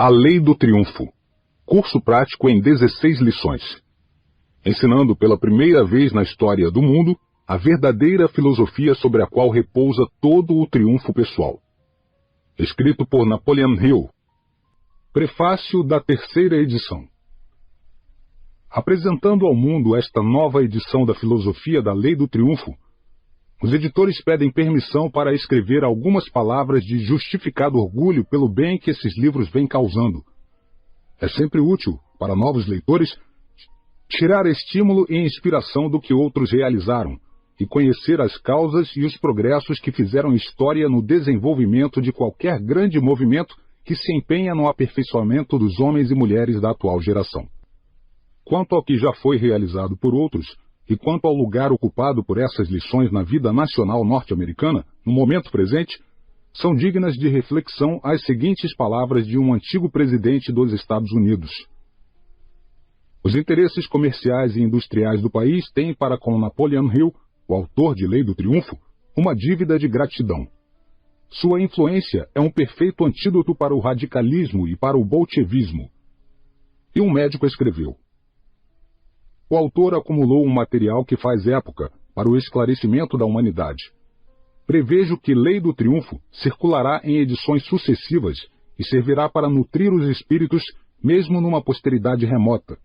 A Lei do Triunfo. Curso prático em 16 lições. Ensinando pela primeira vez na história do mundo a verdadeira filosofia sobre a qual repousa todo o triunfo pessoal. Escrito por Napoleon Hill. Prefácio da terceira edição. Apresentando ao mundo esta nova edição da filosofia da Lei do Triunfo, os editores pedem permissão para escrever algumas palavras de justificado orgulho pelo bem que esses livros vêm causando. É sempre útil, para novos leitores, tirar estímulo e inspiração do que outros realizaram e conhecer as causas e os progressos que fizeram história no desenvolvimento de qualquer grande movimento que se empenha no aperfeiçoamento dos homens e mulheres da atual geração. Quanto ao que já foi realizado por outros, e quanto ao lugar ocupado por essas lições na vida nacional norte-americana, no momento presente, são dignas de reflexão as seguintes palavras de um antigo presidente dos Estados Unidos. Os interesses comerciais e industriais do país têm para com Napoleon Hill, o autor de Lei do Triunfo, uma dívida de gratidão. Sua influência é um perfeito antídoto para o radicalismo e para o bolchevismo. E um médico escreveu: o autor acumulou um material que faz época para o esclarecimento da humanidade. Prevejo que Lei do Triunfo circulará em edições sucessivas e servirá para nutrir os espíritos mesmo numa posteridade remota.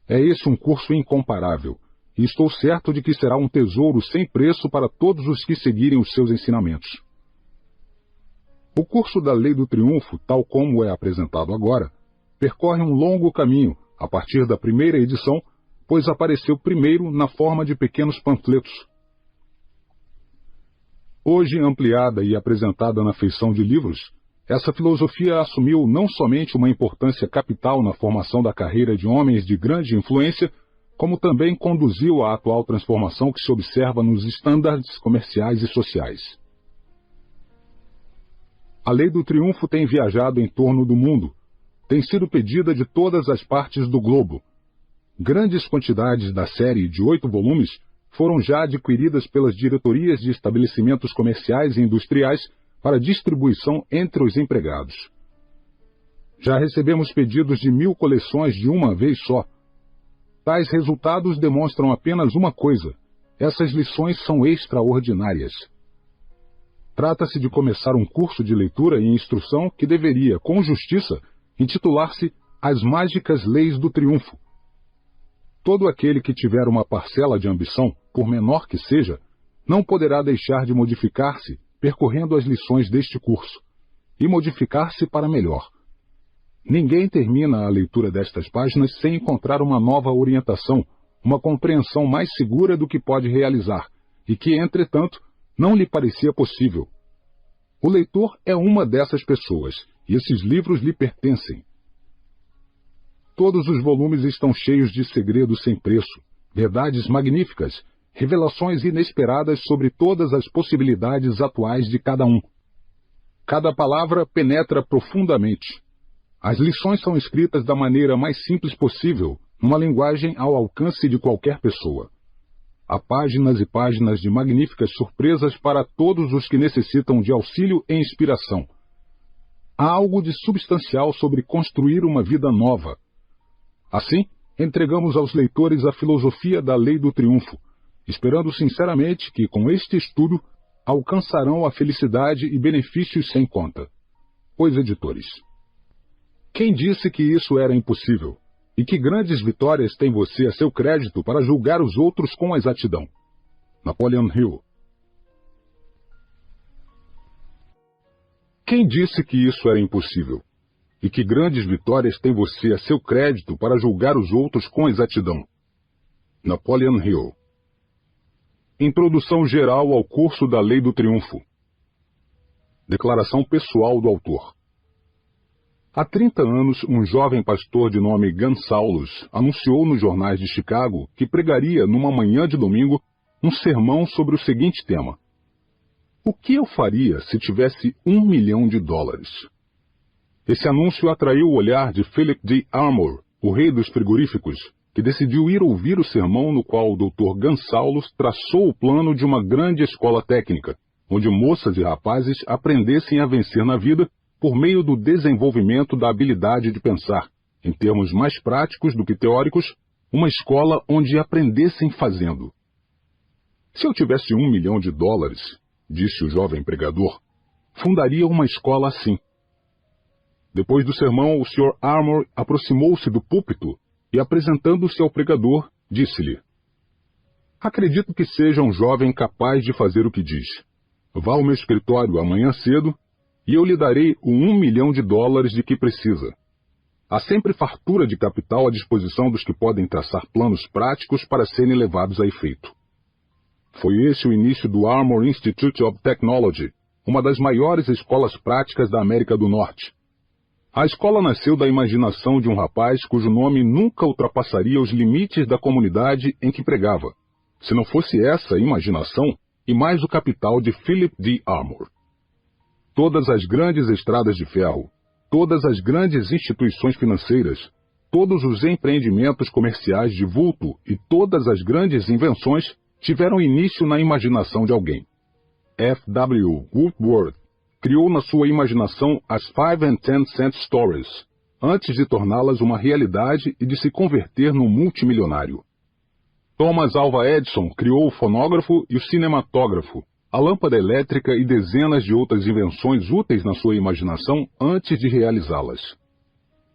É esse um curso incomparável, e estou certo de que será um tesouro sem preço para todos os que seguirem os seus ensinamentos. O curso da Lei do Triunfo, tal como é apresentado agora, percorre um longo caminho a partir da primeira edição, pois apareceu primeiro na forma de pequenos panfletos. Hoje ampliada e apresentada na feição de livros, essa filosofia assumiu não somente uma importância capital na formação da carreira de homens de grande influência, como também conduziu à atual transformação que se observa nos estándares comerciais e sociais. A Lei do Triunfo tem viajado em torno do mundo, tem sido pedida de todas as partes do globo. Grandes quantidades da série de 8 volumes foram já adquiridas pelas diretorias de estabelecimentos comerciais e industriais para distribuição entre os empregados. Já recebemos pedidos de 1000 coleções de uma vez só. Tais resultados demonstram apenas uma coisa: essas lições são extraordinárias. Trata-se de começar um curso de leitura e instrução que deveria, com justiça, intitular-se As Mágicas Leis do Triunfo. Todo aquele que tiver uma parcela de ambição, por menor que seja, não poderá deixar de modificar-se percorrendo as lições deste curso, e modificar-se para melhor. Ninguém termina a leitura destas páginas sem encontrar uma nova orientação, uma compreensão mais segura do que pode realizar, e que, entretanto, não lhe parecia possível. O leitor é uma dessas pessoas, e esses livros lhe pertencem. Todos os volumes estão cheios de segredos sem preço, verdades magníficas, revelações inesperadas sobre todas as possibilidades atuais de cada um. Cada palavra penetra profundamente. As lições são escritas da maneira mais simples possível, numa linguagem ao alcance de qualquer pessoa. Há páginas e páginas de magníficas surpresas para todos os que necessitam de auxílio e inspiração. Há algo de substancial sobre construir uma vida nova. Assim, entregamos aos leitores a filosofia da Lei do Triunfo, esperando sinceramente que, com este estudo, alcançarão a felicidade e benefícios sem conta. Os editores. Quem disse que isso era impossível? E que grandes vitórias tem você a seu crédito para julgar os outros com exatidão? Napoleon Hill. Quem disse que isso era impossível? E que grandes vitórias tem você a seu crédito para julgar os outros com exatidão? Napoleon Hill. Introdução geral ao curso da Lei do Triunfo. Declaração pessoal do autor. Há 30 anos, um jovem pastor de nome Gonçalves anunciou nos jornais de Chicago que pregaria numa manhã de domingo um sermão sobre o seguinte tema: o que eu faria se tivesse $1 milhão? Esse anúncio atraiu o olhar de Philip D. Armour, o rei dos frigoríficos, que decidiu ir ouvir o sermão no qual o Dr. Gonçalves traçou o plano de uma grande escola técnica, onde moças e rapazes aprendessem a vencer na vida por meio do desenvolvimento da habilidade de pensar, em termos mais práticos do que teóricos, uma escola onde aprendessem fazendo. Se eu tivesse $1 milhão, disse o jovem pregador, fundaria uma escola assim. Depois do sermão, o Sr. Armour aproximou-se do púlpito e, apresentando-se ao pregador, disse-lhe: acredito que seja um jovem capaz de fazer o que diz. Vá ao meu escritório amanhã cedo e eu lhe darei o $1 milhão de que precisa. Há sempre fartura de capital à disposição dos que podem traçar planos práticos para serem levados a efeito. Foi esse o início do Armour Institute of Technology, uma das maiores escolas práticas da América do Norte. A escola nasceu da imaginação de um rapaz cujo nome nunca ultrapassaria os limites da comunidade em que pregava, se não fosse essa a imaginação e mais o capital de Philip D. Armour. Todas as grandes estradas de ferro, todas as grandes instituições financeiras, todos os empreendimentos comerciais de vulto e todas as grandes invenções tiveram início na imaginação de alguém. F. W. Woodworth criou na sua imaginação as 5 and 10 cent stories, antes de torná-las uma realidade e de se converter num multimilionário. Thomas Alva Edison criou o fonógrafo e o cinematógrafo, a lâmpada elétrica e dezenas de outras invenções úteis na sua imaginação antes de realizá-las.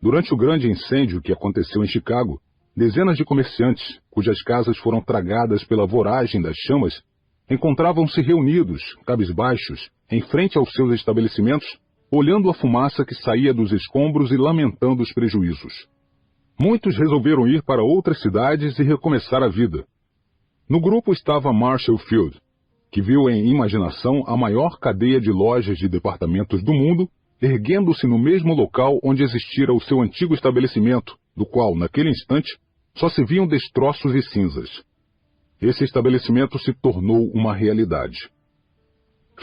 Durante o grande incêndio que aconteceu em Chicago, dezenas de comerciantes, cujas casas foram tragadas pela voragem das chamas, encontravam-se reunidos, cabisbaixos, em frente aos seus estabelecimentos, olhando a fumaça que saía dos escombros e lamentando os prejuízos. Muitos resolveram ir para outras cidades e recomeçar a vida. No grupo estava Marshall Field, que viu em imaginação a maior cadeia de lojas de departamentos do mundo, erguendo-se no mesmo local onde existira o seu antigo estabelecimento, do qual, naquele instante, só se viam destroços e cinzas. Esse estabelecimento se tornou uma realidade.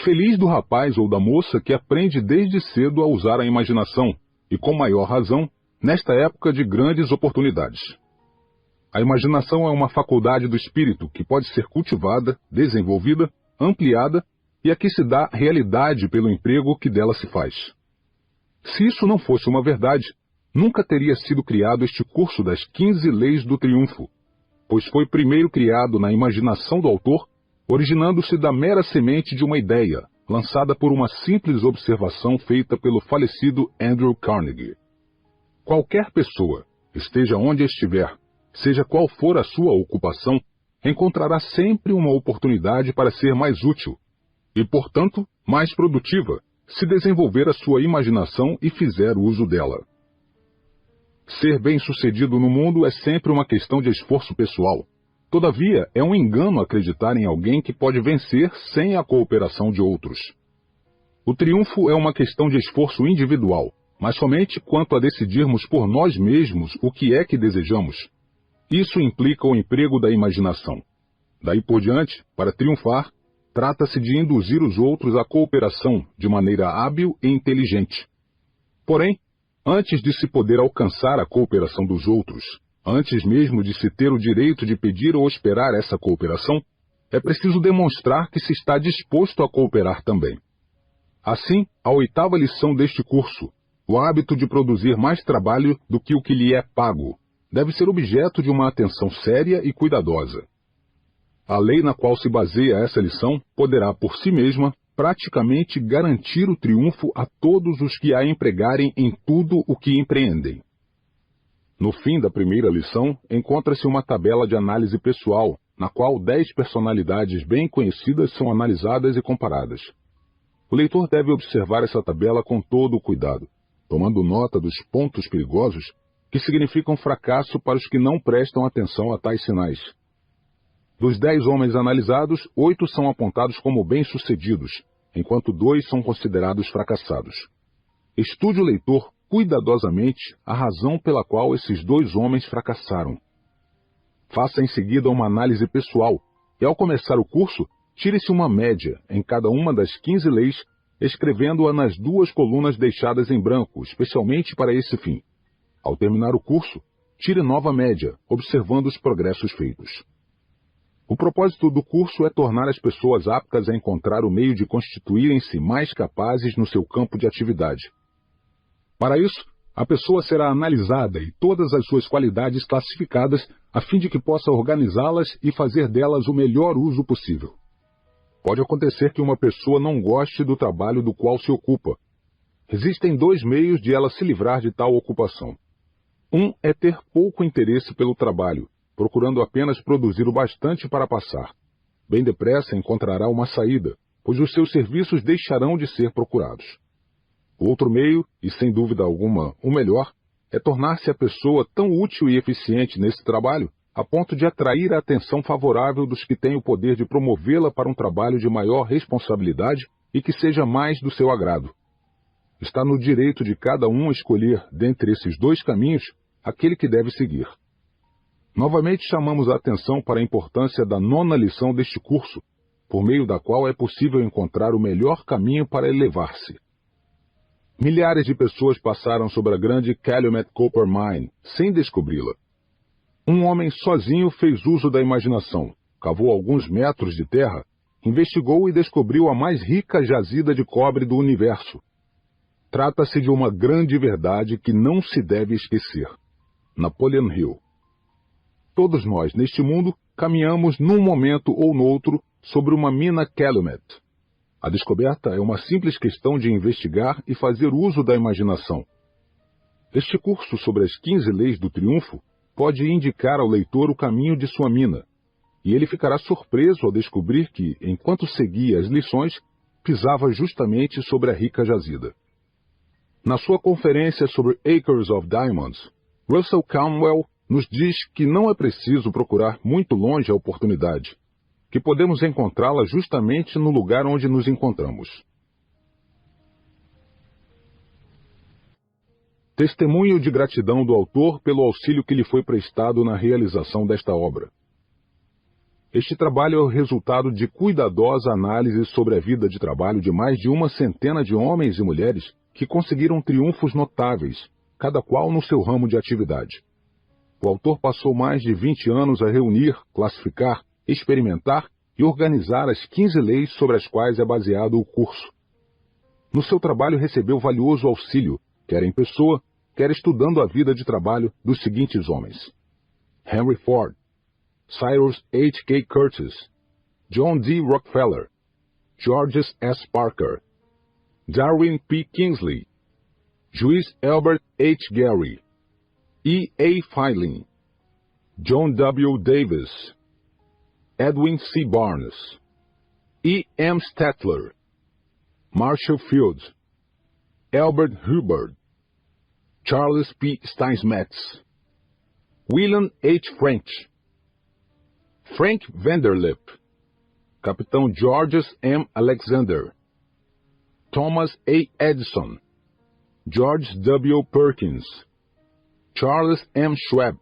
Feliz do rapaz ou da moça que aprende desde cedo a usar a imaginação, e com maior razão, nesta época de grandes oportunidades. A imaginação é uma faculdade do espírito que pode ser cultivada, desenvolvida, ampliada e a que se dá realidade pelo emprego que dela se faz. Se isso não fosse uma verdade, nunca teria sido criado este curso das 15 leis do triunfo, pois foi primeiro criado na imaginação do autor, originando-se da mera semente de uma ideia, lançada por uma simples observação feita pelo falecido Andrew Carnegie. Qualquer pessoa, esteja onde estiver, seja qual for a sua ocupação, encontrará sempre uma oportunidade para ser mais útil e, portanto, mais produtiva, se desenvolver a sua imaginação e fizer uso dela. Ser bem-sucedido no mundo é sempre uma questão de esforço pessoal. Todavia, é um engano acreditar em alguém que pode vencer sem a cooperação de outros. O triunfo é uma questão de esforço individual, mas somente quanto a decidirmos por nós mesmos o que é que desejamos. Isso implica o emprego da imaginação. Daí por diante, para triunfar, trata-se de induzir os outros à cooperação de maneira hábil e inteligente. Porém, antes de se poder alcançar a cooperação dos outros, antes mesmo de se ter o direito de pedir ou esperar essa cooperação, é preciso demonstrar que se está disposto a cooperar também. Assim, a 8ª lição deste curso, o hábito de produzir mais trabalho do que o que lhe é pago, deve ser objeto de uma atenção séria e cuidadosa. A lei na qual se baseia essa lição poderá, por si mesma, praticamente garantir o triunfo a todos os que a empregarem em tudo o que empreendem. No fim da primeira lição, encontra-se uma tabela de análise pessoal, na qual 10 personalidades bem conhecidas são analisadas e comparadas. O leitor deve observar essa tabela com todo o cuidado, tomando nota dos pontos perigosos que significam fracasso para os que não prestam atenção a tais sinais. Dos 10 homens analisados, 8 são apontados como bem-sucedidos, enquanto 2 são considerados fracassados. Estude o leitor cuidadosamente a razão pela qual esses 2 homens fracassaram. Faça em seguida uma análise pessoal e, ao começar o curso, tire-se uma média em cada uma das 15 leis, escrevendo-a nas 2 colunas deixadas em branco, especialmente para esse fim. Ao terminar o curso, tire nova média, observando os progressos feitos. O propósito do curso é tornar as pessoas aptas a encontrar o meio de constituírem-se mais capazes no seu campo de atividade, Para isso, a pessoa será analisada e todas as suas qualidades classificadas a fim de que possa organizá-las e fazer delas o melhor uso possível. Pode acontecer que uma pessoa não goste do trabalho do qual se ocupa. Existem dois meios de ela se livrar de tal ocupação. Um é ter pouco interesse pelo trabalho, procurando apenas produzir o bastante para passar. Bem depressa encontrará uma saída, pois os seus serviços deixarão de ser procurados. O outro meio, e sem dúvida alguma o melhor, é tornar-se a pessoa tão útil e eficiente nesse trabalho a ponto de atrair a atenção favorável dos que têm o poder de promovê-la para um trabalho de maior responsabilidade e que seja mais do seu agrado. Está no direito de cada um escolher, dentre esses dois caminhos, aquele que deve seguir. Novamente chamamos a atenção para a importância da 9ª lição deste curso, por meio da qual é possível encontrar o melhor caminho para elevar-se. Milhares de pessoas passaram sobre a grande Calumet Copper Mine, sem descobri-la. Um homem sozinho fez uso da imaginação, cavou alguns metros de terra, investigou e descobriu a mais rica jazida de cobre do universo. Trata-se de uma grande verdade que não se deve esquecer. Napoleon Hill. Todos nós, neste mundo, caminhamos num momento ou noutro sobre uma mina Calumet. A descoberta é uma simples questão de investigar e fazer uso da imaginação. Este curso sobre as 15 leis do triunfo pode indicar ao leitor o caminho de sua mina, e ele ficará surpreso ao descobrir que, enquanto seguia as lições, pisava justamente sobre a rica jazida. Na sua conferência sobre Acres of Diamonds, Russell Cromwell nos diz que não é preciso procurar muito longe a oportunidade, que podemos encontrá-la justamente no lugar onde nos encontramos. Testemunho de gratidão do autor pelo auxílio que lhe foi prestado na realização desta obra. Este trabalho é o resultado de cuidadosa análise sobre a vida de trabalho de mais de 100 de homens e mulheres que conseguiram triunfos notáveis, cada qual no seu ramo de atividade. O autor passou mais de 20 anos a reunir, classificar, experimentar e organizar as 15 leis sobre as quais é baseado o curso. No seu trabalho recebeu valioso auxílio, quer em pessoa, quer estudando a vida de trabalho dos seguintes homens: Henry Ford, Cyrus H. K. Curtis, John D. Rockefeller, George S. Parker, Darwin P. Kingsley, Juiz Albert H. Gary, E. A. Filing, John W. Davis, Edwin C. Barnes, E. M. Stettler, Marshall Fields, Albert Hubbard, Charles P. Steinmetz, William H. French, Frank Vanderlip, Capitão George M. Alexander, Thomas A. Edison, George W. Perkins, Charles M. Schwab,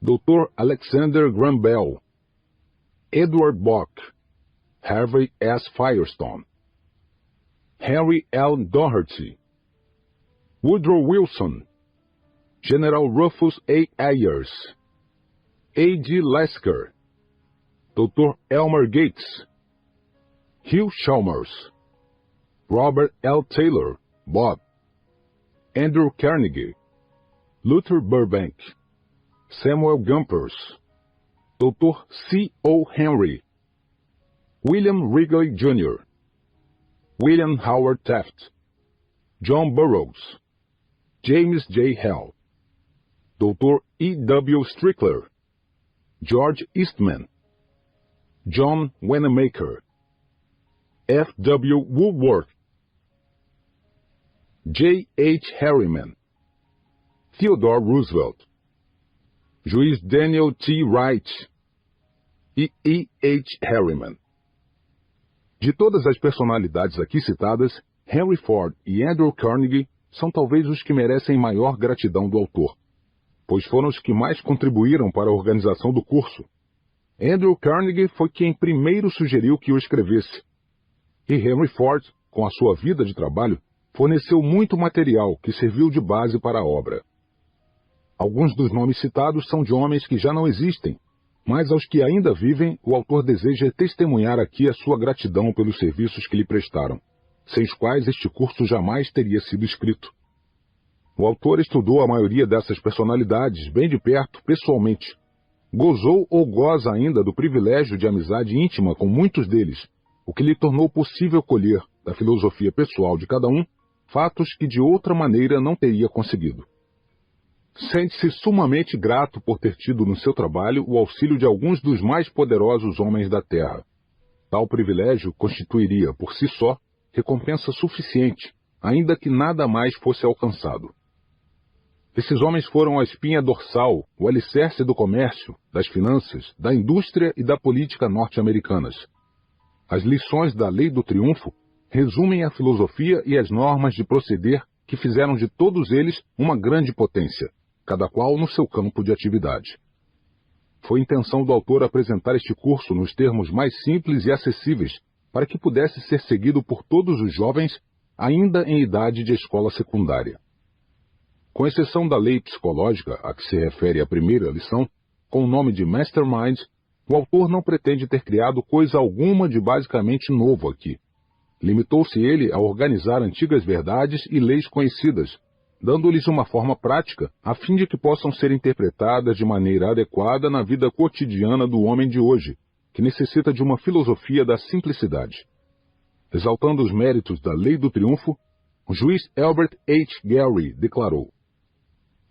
Dr. Alexander Graham Bell, Edward Bock, Harvey S. Firestone, Henry L. Doherty, Woodrow Wilson, General Rufus A. Ayers, A. G. Lasker, Dr. Elmer Gates, Hugh Chalmers, Robert L. Taylor, Bob, Andrew Carnegie, Luther Burbank, Samuel Gompers, Dr. C. O. Henry, William Wrigley Jr., William Howard Taft, John Burroughs, James J. Hell, Dr. E. W. Strickler, George Eastman, John Wanamaker, F. W. Woolworth, J. H. Harriman, Theodore Roosevelt, Juiz Daniel T. Wright e E. H. Harriman. De todas as personalidades aqui citadas, Henry Ford e Andrew Carnegie são talvez os que merecem maior gratidão do autor, pois foram os que mais contribuíram para a organização do curso. Andrew Carnegie foi quem primeiro sugeriu que o escrevesse, e Henry Ford, com a sua vida de trabalho, forneceu muito material que serviu de base para a obra. Alguns dos nomes citados são de homens que já não existem, mas aos que ainda vivem, o autor deseja testemunhar aqui a sua gratidão pelos serviços que lhe prestaram, sem os quais este curso jamais teria sido escrito. O autor estudou a maioria dessas personalidades bem de perto, pessoalmente. Gozou ou goza ainda do privilégio de amizade íntima com muitos deles, o que lhe tornou possível colher, da filosofia pessoal de cada um, fatos que de outra maneira não teria conseguido. Sente-se sumamente grato por ter tido no seu trabalho o auxílio de alguns dos mais poderosos homens da Terra. Tal privilégio constituiria, por si só, recompensa suficiente, ainda que nada mais fosse alcançado. Esses homens foram a espinha dorsal, o alicerce do comércio, das finanças, da indústria e da política norte-americanas. As lições da Lei do Triunfo resumem a filosofia e as normas de proceder que fizeram de todos eles uma grande potência, cada qual no seu campo de atividade. Foi intenção do autor apresentar este curso nos termos mais simples e acessíveis, para que pudesse ser seguido por todos os jovens, ainda em idade de escola secundária. Com exceção da lei psicológica, a que se refere a primeira lição, com o nome de Mastermind, o autor não pretende ter criado coisa alguma de basicamente novo aqui. Limitou-se ele a organizar antigas verdades e leis conhecidas, dando-lhes uma forma prática, a fim de que possam ser interpretadas de maneira adequada na vida cotidiana do homem de hoje, que necessita de uma filosofia da simplicidade. Exaltando os méritos da Lei do Triunfo, o juiz Albert H. Gary declarou: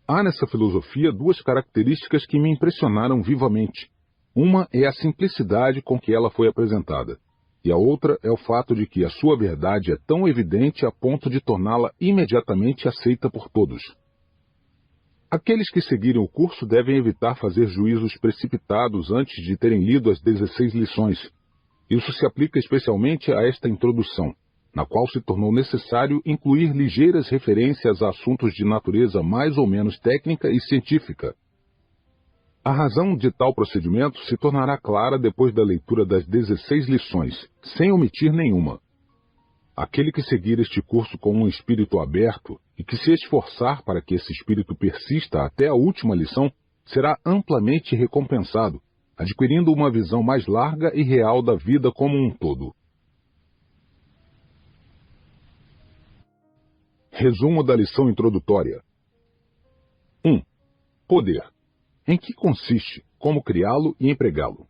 há nessa filosofia duas características que me impressionaram vivamente. Uma é a simplicidade com que ela foi apresentada, e a outra é o fato de que a sua verdade é tão evidente a ponto de torná-la imediatamente aceita por todos. Aqueles que seguirem o curso devem evitar fazer juízos precipitados antes de terem lido as 16 lições. Isso se aplica especialmente a esta introdução, na qual se tornou necessário incluir ligeiras referências a assuntos de natureza mais ou menos técnica e científica. A razão de tal procedimento se tornará clara depois da leitura das 16 lições, sem omitir nenhuma. Aquele que seguir este curso com um espírito aberto e que se esforçar para que esse espírito persista até a última lição, será amplamente recompensado, adquirindo uma visão mais larga e real da vida como um todo. Resumo da lição introdutória. 1. Poder. Em que consiste, como criá-lo e empregá-lo.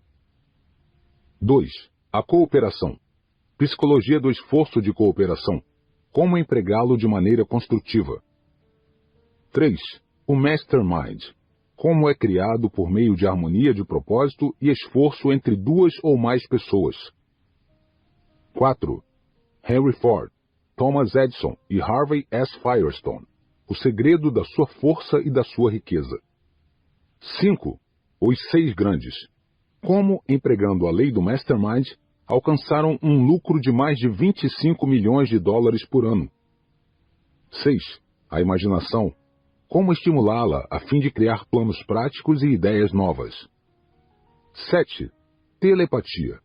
2. A cooperação. Psicologia do esforço de cooperação. Como empregá-lo de maneira construtiva. 3. O Mastermind. Como é criado por meio de harmonia de propósito e esforço entre duas ou mais pessoas. 4. Henry Ford, Thomas Edison e Harvey S. Firestone. O segredo da sua força e da sua riqueza. 5. Os 6 grandes. Como, empregando a lei do Mastermind, alcançaram um lucro de mais de 25 milhões de dólares por ano. 6. A imaginação. Como estimulá-la a fim de criar planos práticos e ideias novas. 7. Telepatia.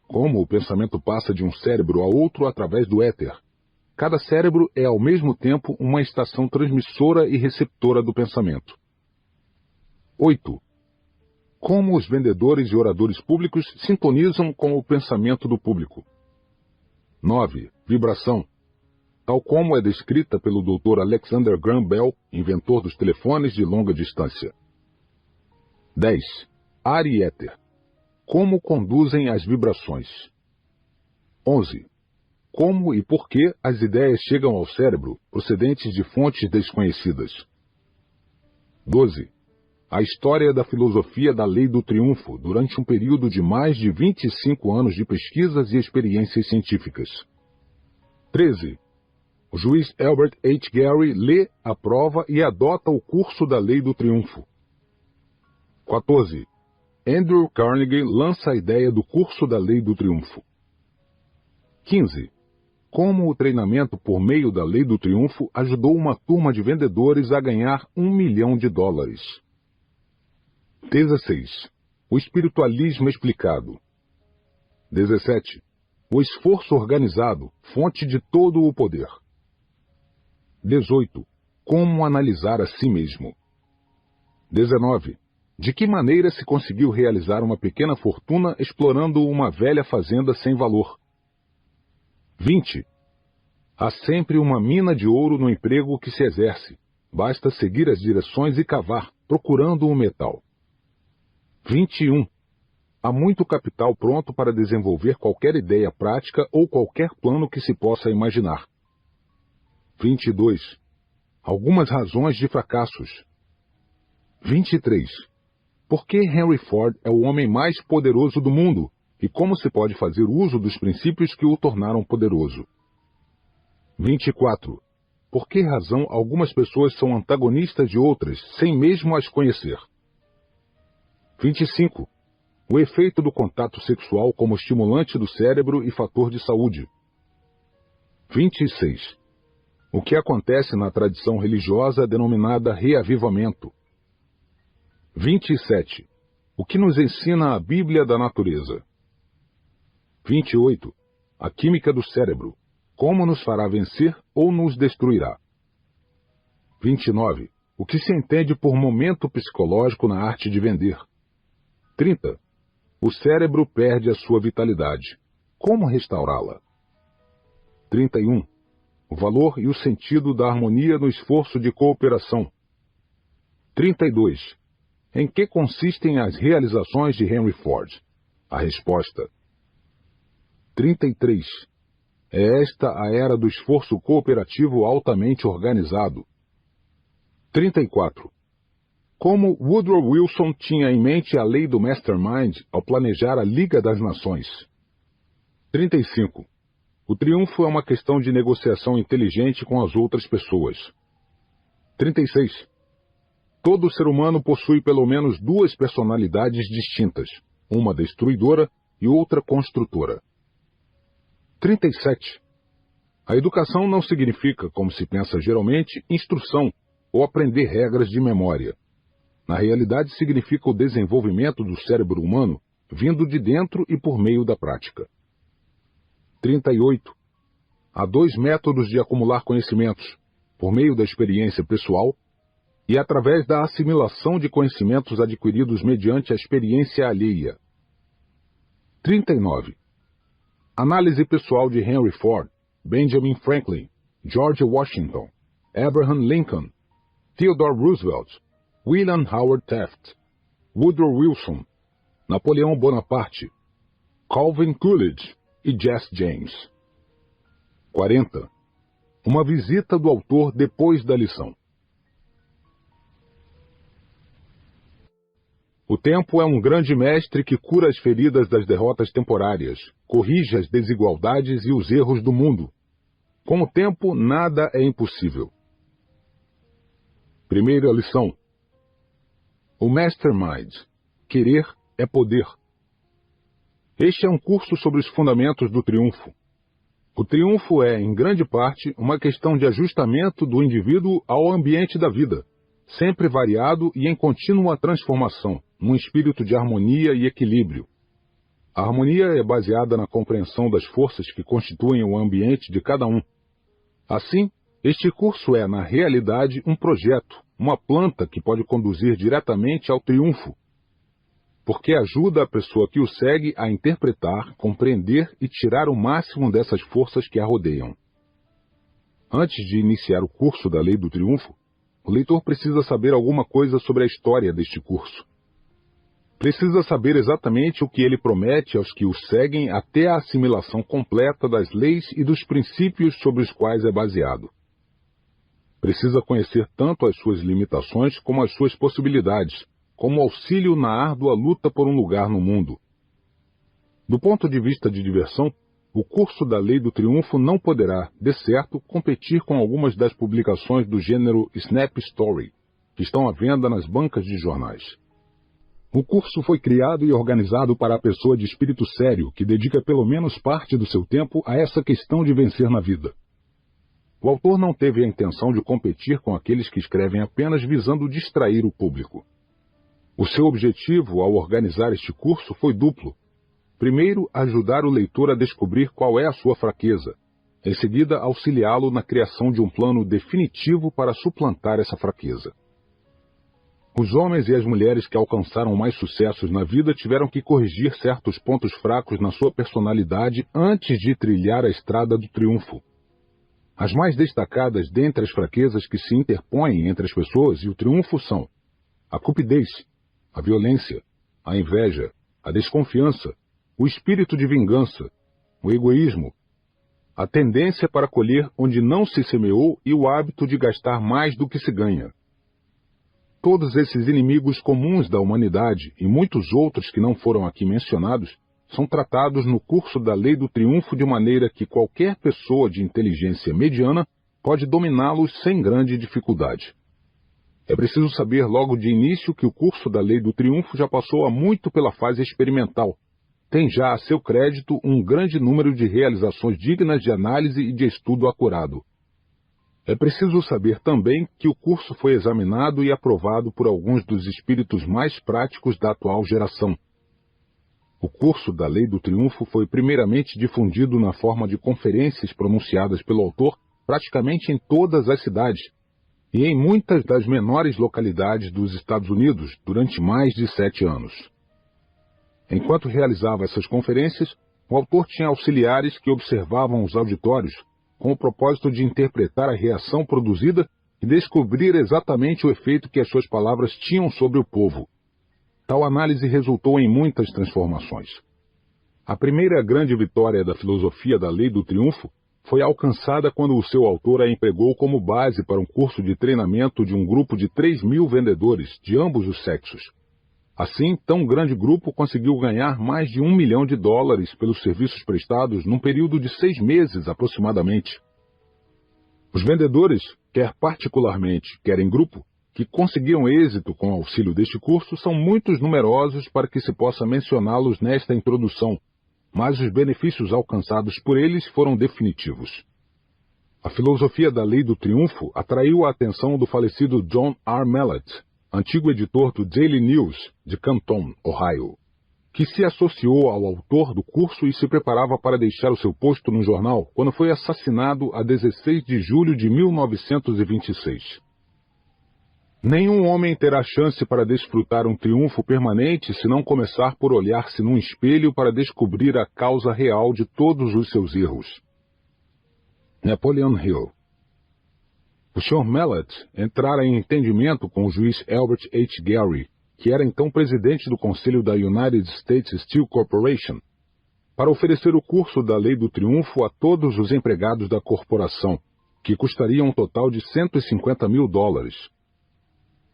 Como o pensamento passa de um cérebro a outro através do éter. Cada cérebro é ao mesmo tempo uma estação transmissora e receptora do pensamento. 8. Como os vendedores e oradores públicos sintonizam com o pensamento do público. 9. Vibração. Tal como é descrita pelo Dr. Alexander Graham Bell, inventor dos telefones de longa distância. 10. Ar e éter. Como conduzem as vibrações. 11. Como e por que as ideias chegam ao cérebro, procedentes de fontes desconhecidas. 12. A história da filosofia da Lei do Triunfo durante um período de mais de 25 anos de pesquisas e experiências científicas. 13. O juiz Albert H. Gary lê, aprova e adota o curso da Lei do Triunfo. 14. Andrew Carnegie lança a ideia do curso da Lei do Triunfo. 15. Como o treinamento por meio da Lei do Triunfo ajudou uma turma de vendedores a ganhar $1 milhão. 16. O espiritualismo explicado. 17. O esforço organizado, fonte de todo o poder. 18. Como analisar a si mesmo. 19. De que maneira se conseguiu realizar uma pequena fortuna explorando uma velha fazenda sem valor. 20. Há sempre uma mina de ouro no emprego que se exerce. Basta seguir as direções e cavar, procurando um metal. 21. Há muito capital pronto para desenvolver qualquer ideia prática ou qualquer plano que se possa imaginar. 22. Algumas razões de fracassos. 23. Por que Henry Ford é o homem mais poderoso do mundo e como se pode fazer uso dos princípios que o tornaram poderoso? 24. Por que razão algumas pessoas são antagonistas de outras, sem mesmo as conhecer? 25. O efeito do contato sexual como estimulante do cérebro e fator de saúde. 26. O que acontece na tradição religiosa denominada reavivamento. 27. O que nos ensina a Bíblia da natureza. 28. A química do cérebro. Como nos fará vencer ou nos destruirá. 29. O que se entende por momento psicológico na arte de vender. 30. O cérebro perde a sua vitalidade. Como restaurá-la? 31. O valor e o sentido da harmonia no esforço de cooperação. 32. Em que consistem as realizações de Henry Ford? A resposta. 33. É esta a era do esforço cooperativo altamente organizado. 34. Como Woodrow Wilson tinha em mente a lei do Mastermind ao planejar a Liga das Nações. 35. O triunfo é uma questão de negociação inteligente com as outras pessoas. 36. Todo ser humano possui pelo menos duas personalidades distintas, uma destruidora e outra construtora. 37. A educação não significa, como se pensa geralmente, instrução ou aprender regras de memória. Na realidade, significa o desenvolvimento do cérebro humano vindo de dentro e por meio da prática. 38. Há dois métodos de acumular conhecimentos, por meio da experiência pessoal e através da assimilação de conhecimentos adquiridos mediante a experiência alheia. 39. Análise pessoal de Henry Ford, Benjamin Franklin, George Washington, Abraham Lincoln, Theodore Roosevelt, William Howard Taft, Woodrow Wilson, Napoleão Bonaparte, Calvin Coolidge e Jesse James. 40. Uma visita do autor depois da lição. O tempo é um grande mestre que cura as feridas das derrotas temporárias, corrige as desigualdades e os erros do mundo. Com o tempo, nada é impossível. Primeira lição. O Mastermind. Querer é poder. Este é um curso sobre os fundamentos do triunfo. O triunfo é, em grande parte, uma questão de ajustamento do indivíduo ao ambiente da vida, sempre variado e em contínua transformação, num espírito de harmonia e equilíbrio. A harmonia é baseada na compreensão das forças que constituem o ambiente de cada um. Assim, este curso é, na realidade, um projeto, uma planta que pode conduzir diretamente ao triunfo, porque ajuda a pessoa que o segue a interpretar, compreender e tirar o máximo dessas forças que a rodeiam. Antes de iniciar o curso da Lei do Triunfo, o leitor precisa saber alguma coisa sobre a história deste curso. Precisa saber exatamente o que ele promete aos que o seguem até a assimilação completa das leis e dos princípios sobre os quais é baseado. Precisa conhecer tanto as suas limitações como as suas possibilidades, como auxílio na árdua luta por um lugar no mundo. Do ponto de vista de diversão, o curso da Lei do Triunfo não poderá, de certo, competir com algumas das publicações do gênero Snap Story, que estão à venda nas bancas de jornais. O curso foi criado e organizado para a pessoa de espírito sério, que dedica pelo menos parte do seu tempo a essa questão de vencer na vida. O autor não teve a intenção de competir com aqueles que escrevem apenas visando distrair o público. O seu objetivo ao organizar este curso foi duplo. Primeiro, ajudar o leitor a descobrir qual é a sua fraqueza. Em seguida, auxiliá-lo na criação de um plano definitivo para suplantar essa fraqueza. Os homens e as mulheres que alcançaram mais sucessos na vida tiveram que corrigir certos pontos fracos na sua personalidade antes de trilhar a estrada do triunfo. As mais destacadas dentre as fraquezas que se interpõem entre as pessoas e o triunfo são a cupidez, a violência, a inveja, a desconfiança, o espírito de vingança, o egoísmo, a tendência para colher onde não se semeou e o hábito de gastar mais do que se ganha. Todos esses inimigos comuns da humanidade e muitos outros que não foram aqui mencionados são tratados no curso da Lei do Triunfo de maneira que qualquer pessoa de inteligência mediana pode dominá-los sem grande dificuldade. É preciso saber logo de início que o curso da Lei do Triunfo já passou há muito pela fase experimental. Tem já a seu crédito um grande número de realizações dignas de análise e de estudo acurado. É preciso saber também que o curso foi examinado e aprovado por alguns dos espíritos mais práticos da atual geração. O curso da Lei do Triunfo foi primeiramente difundido na forma de conferências pronunciadas pelo autor praticamente em todas as cidades e em muitas das menores localidades dos Estados Unidos durante mais de 7 anos. Enquanto realizava essas conferências, o autor tinha auxiliares que observavam os auditórios com o propósito de interpretar a reação produzida e descobrir exatamente o efeito que as suas palavras tinham sobre o povo. Tal análise resultou em muitas transformações. A primeira grande vitória da filosofia da Lei do Triunfo foi alcançada quando o seu autor a empregou como base para um curso de treinamento de um grupo de 3.000 vendedores de ambos os sexos. Assim, tão grande grupo conseguiu ganhar mais de $1 milhão pelos serviços prestados num período de 6 meses aproximadamente. Os vendedores, quer particularmente, quer em grupo, que conseguiram êxito com o auxílio deste curso são muitos numerosos para que se possa mencioná-los nesta introdução, mas os benefícios alcançados por eles foram definitivos. A filosofia da Lei do Triunfo atraiu a atenção do falecido John R. Mellett, antigo editor do Daily News de Canton, Ohio, que se associou ao autor do curso e se preparava para deixar o seu posto no jornal quando foi assassinado a 16 de julho de 1926. Nenhum homem terá chance para desfrutar um triunfo permanente se não começar por olhar-se num espelho para descobrir a causa real de todos os seus erros. Napoleon Hill. O Sr. Mellett entrara em entendimento com o juiz Albert H. Gary, que era então presidente do Conselho da United States Steel Corporation, para oferecer o curso da Lei do Triunfo a todos os empregados da corporação, que custaria um total de $150 mil.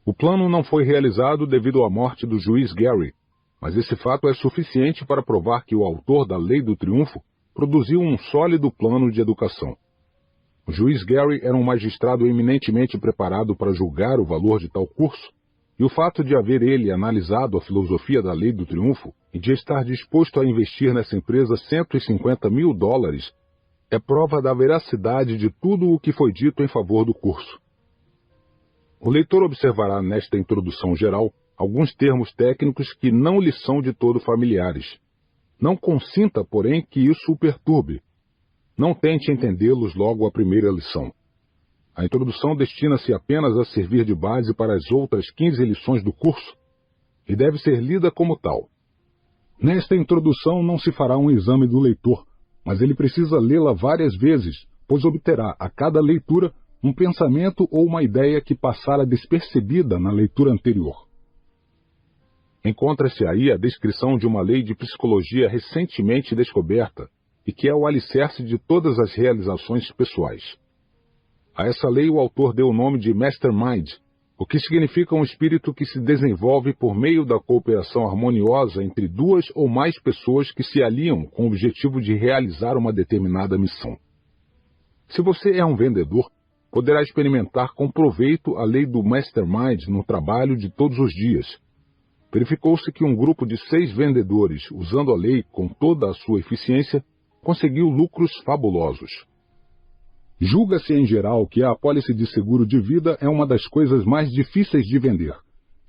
O plano não foi realizado devido à morte do juiz Gary, mas esse fato é suficiente para provar que o autor da Lei do Triunfo produziu um sólido plano de educação. O juiz Gary era um magistrado eminentemente preparado para julgar o valor de tal curso, e o fato de haver ele analisado a filosofia da Lei do Triunfo e de estar disposto a investir nessa empresa $150 mil é prova da veracidade de tudo o que foi dito em favor do curso. O leitor observará nesta introdução geral alguns termos técnicos que não lhe são de todo familiares. Não consinta, porém, que isso o perturbe. Não tente entendê-los logo à primeira lição. A introdução destina-se apenas a servir de base para as outras 15 lições do curso e deve ser lida como tal. Nesta introdução não se fará um exame do leitor, mas ele precisa lê-la várias vezes, pois obterá a cada leitura um pensamento ou uma ideia que passara despercebida na leitura anterior. Encontra-se aí a descrição de uma lei de psicologia recentemente descoberta e que é o alicerce de todas as realizações pessoais. A essa lei o autor deu o nome de Mastermind, o que significa um espírito que se desenvolve por meio da cooperação harmoniosa entre duas ou mais pessoas que se aliam com o objetivo de realizar uma determinada missão. Se você é um vendedor, poderá experimentar com proveito a lei do Mastermind no trabalho de todos os dias. Verificou-se que um grupo de 6 vendedores, usando a lei com toda a sua eficiência, conseguiu lucros fabulosos. Julga-se em geral que a apólice de seguro de vida é uma das coisas mais difíceis de vender.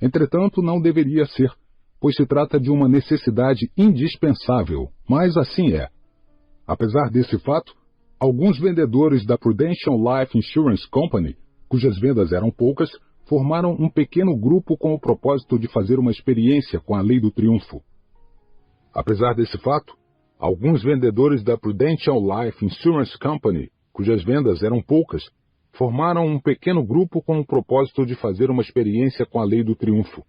Entretanto, não deveria ser, pois se trata de uma necessidade indispensável, mas assim é. Apesar desse fato, alguns vendedores da Prudential Life Insurance Company, cujas vendas eram poucas, formaram um pequeno grupo com o propósito de fazer uma experiência com a Lei do Triunfo. Apesar desse fato, alguns vendedores da Prudential Life Insurance Company cujas vendas eram poucas, formaram um pequeno grupo com o propósito de fazer uma experiência com a lei do triunfo.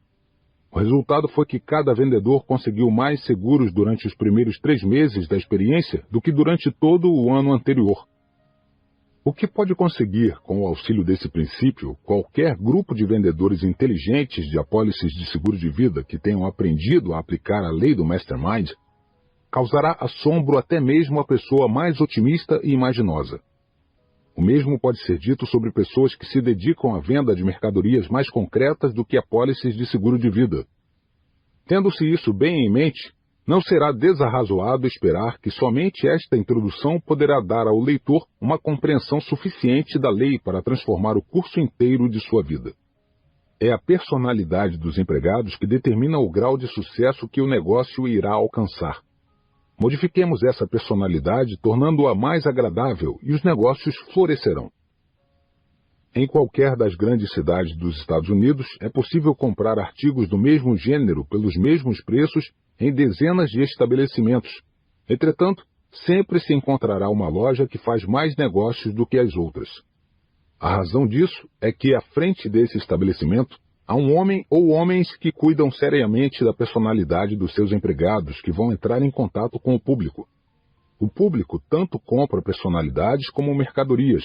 O resultado foi que cada vendedor conseguiu mais seguros durante os primeiros 3 meses da experiência do que durante todo o ano anterior. O que pode conseguir, com o auxílio desse princípio, qualquer grupo de vendedores inteligentes de apólices de seguro de vida que tenham aprendido a aplicar a lei do Mastermind, causará assombro até mesmo à pessoa mais otimista e imaginosa. O mesmo pode ser dito sobre pessoas que se dedicam à venda de mercadorias mais concretas do que apólices de seguro de vida. Tendo-se isso bem em mente, não será desarrazoado esperar que somente esta introdução poderá dar ao leitor uma compreensão suficiente da lei para transformar o curso inteiro de sua vida. É a personalidade dos empregados que determina o grau de sucesso que o negócio irá alcançar. Modifiquemos essa personalidade, tornando-a mais agradável, e os negócios florescerão. Em qualquer das grandes cidades dos Estados Unidos, é possível comprar artigos do mesmo gênero pelos mesmos preços em dezenas de estabelecimentos. Entretanto, sempre se encontrará uma loja que faz mais negócios do que as outras. A razão disso é que, à frente desse estabelecimento, há um homem ou homens que cuidam seriamente da personalidade dos seus empregados que vão entrar em contato com o público. O público tanto compra personalidades como mercadorias,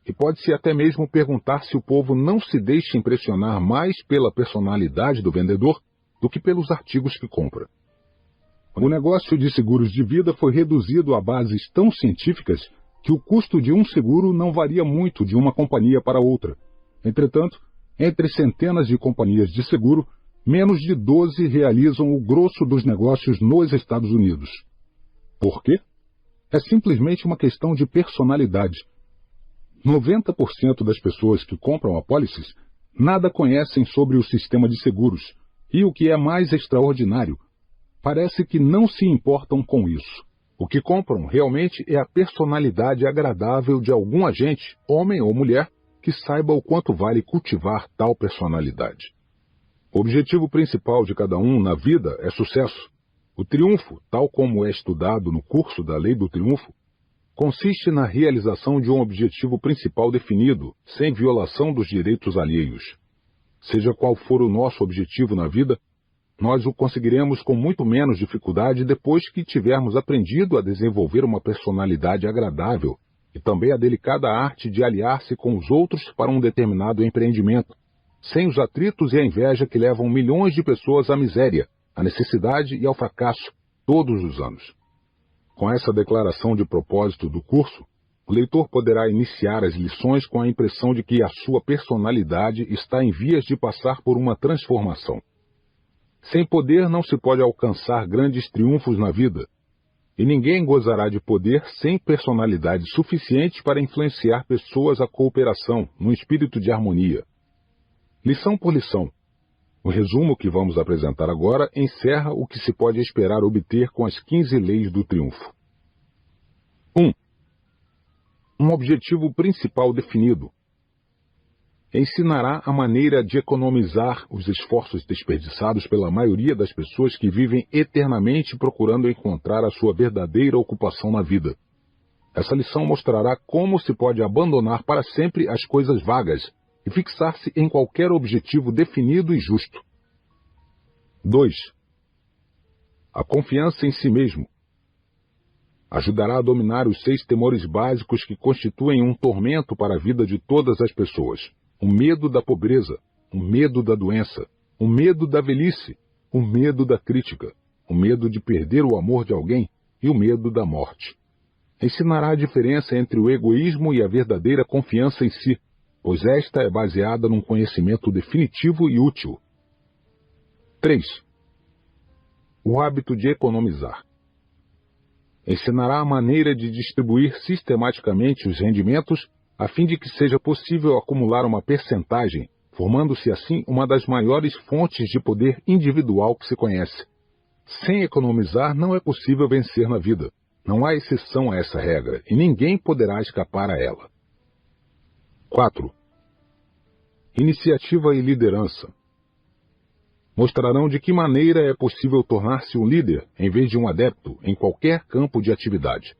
e pode-se até mesmo perguntar se o povo não se deixa impressionar mais pela personalidade do vendedor do que pelos artigos que compra. O negócio de seguros de vida foi reduzido a bases tão científicas que o custo de um seguro não varia muito de uma companhia para outra. Entretanto, entre centenas de companhias de seguro, menos de 12 realizam o grosso dos negócios nos Estados Unidos. Por quê? É simplesmente uma questão de personalidade. 90% das pessoas que compram apólices nada conhecem sobre o sistema de seguros, e o que é mais extraordinário, parece que não se importam com isso. O que compram realmente é a personalidade agradável de algum agente, homem ou mulher, que saiba o quanto vale cultivar tal personalidade. O objetivo principal de cada um na vida é sucesso. O triunfo, tal como é estudado no curso da Lei do Triunfo, consiste na realização de um objetivo principal definido, sem violação dos direitos alheios. Seja qual for o nosso objetivo na vida, nós o conseguiremos com muito menos dificuldade depois que tivermos aprendido a desenvolver uma personalidade agradável e também a delicada arte de aliar-se com os outros para um determinado empreendimento, sem os atritos e a inveja que levam milhões de pessoas à miséria, à necessidade e ao fracasso todos os anos. Com essa declaração de propósito do curso, o leitor poderá iniciar as lições com a impressão de que a sua personalidade está em vias de passar por uma transformação. Sem poder não se pode alcançar grandes triunfos na vida, e ninguém gozará de poder sem personalidade suficiente para influenciar pessoas à cooperação, num espírito de harmonia. Lição por lição. O resumo que vamos apresentar agora encerra o que se pode esperar obter com as 15 leis do triunfo. 1. Um objetivo principal definido. Ensinará a maneira de economizar os esforços desperdiçados pela maioria das pessoas que vivem eternamente procurando encontrar a sua verdadeira ocupação na vida. Essa lição mostrará como se pode abandonar para sempre as coisas vagas e fixar-se em qualquer objetivo definido e justo. 2. A confiança em si mesmo. Ajudará a dominar os 6 temores básicos que constituem um tormento para a vida de todas as pessoas. O medo da pobreza, o medo da doença, o medo da velhice, o medo da crítica, o medo de perder o amor de alguém e o medo da morte. Ensinará a diferença entre o egoísmo e a verdadeira confiança em si, pois esta é baseada num conhecimento definitivo e útil. 3. O hábito de economizar. Ensinará a maneira de distribuir sistematicamente os rendimentos a fim de que seja possível acumular uma percentagem, formando-se assim uma das maiores fontes de poder individual que se conhece. Sem economizar não é possível vencer na vida. Não há exceção a essa regra e ninguém poderá escapar a ela. 4. Iniciativa e liderança. Mostrarão de que maneira é possível tornar-se um líder em vez de um adepto em qualquer campo de atividade.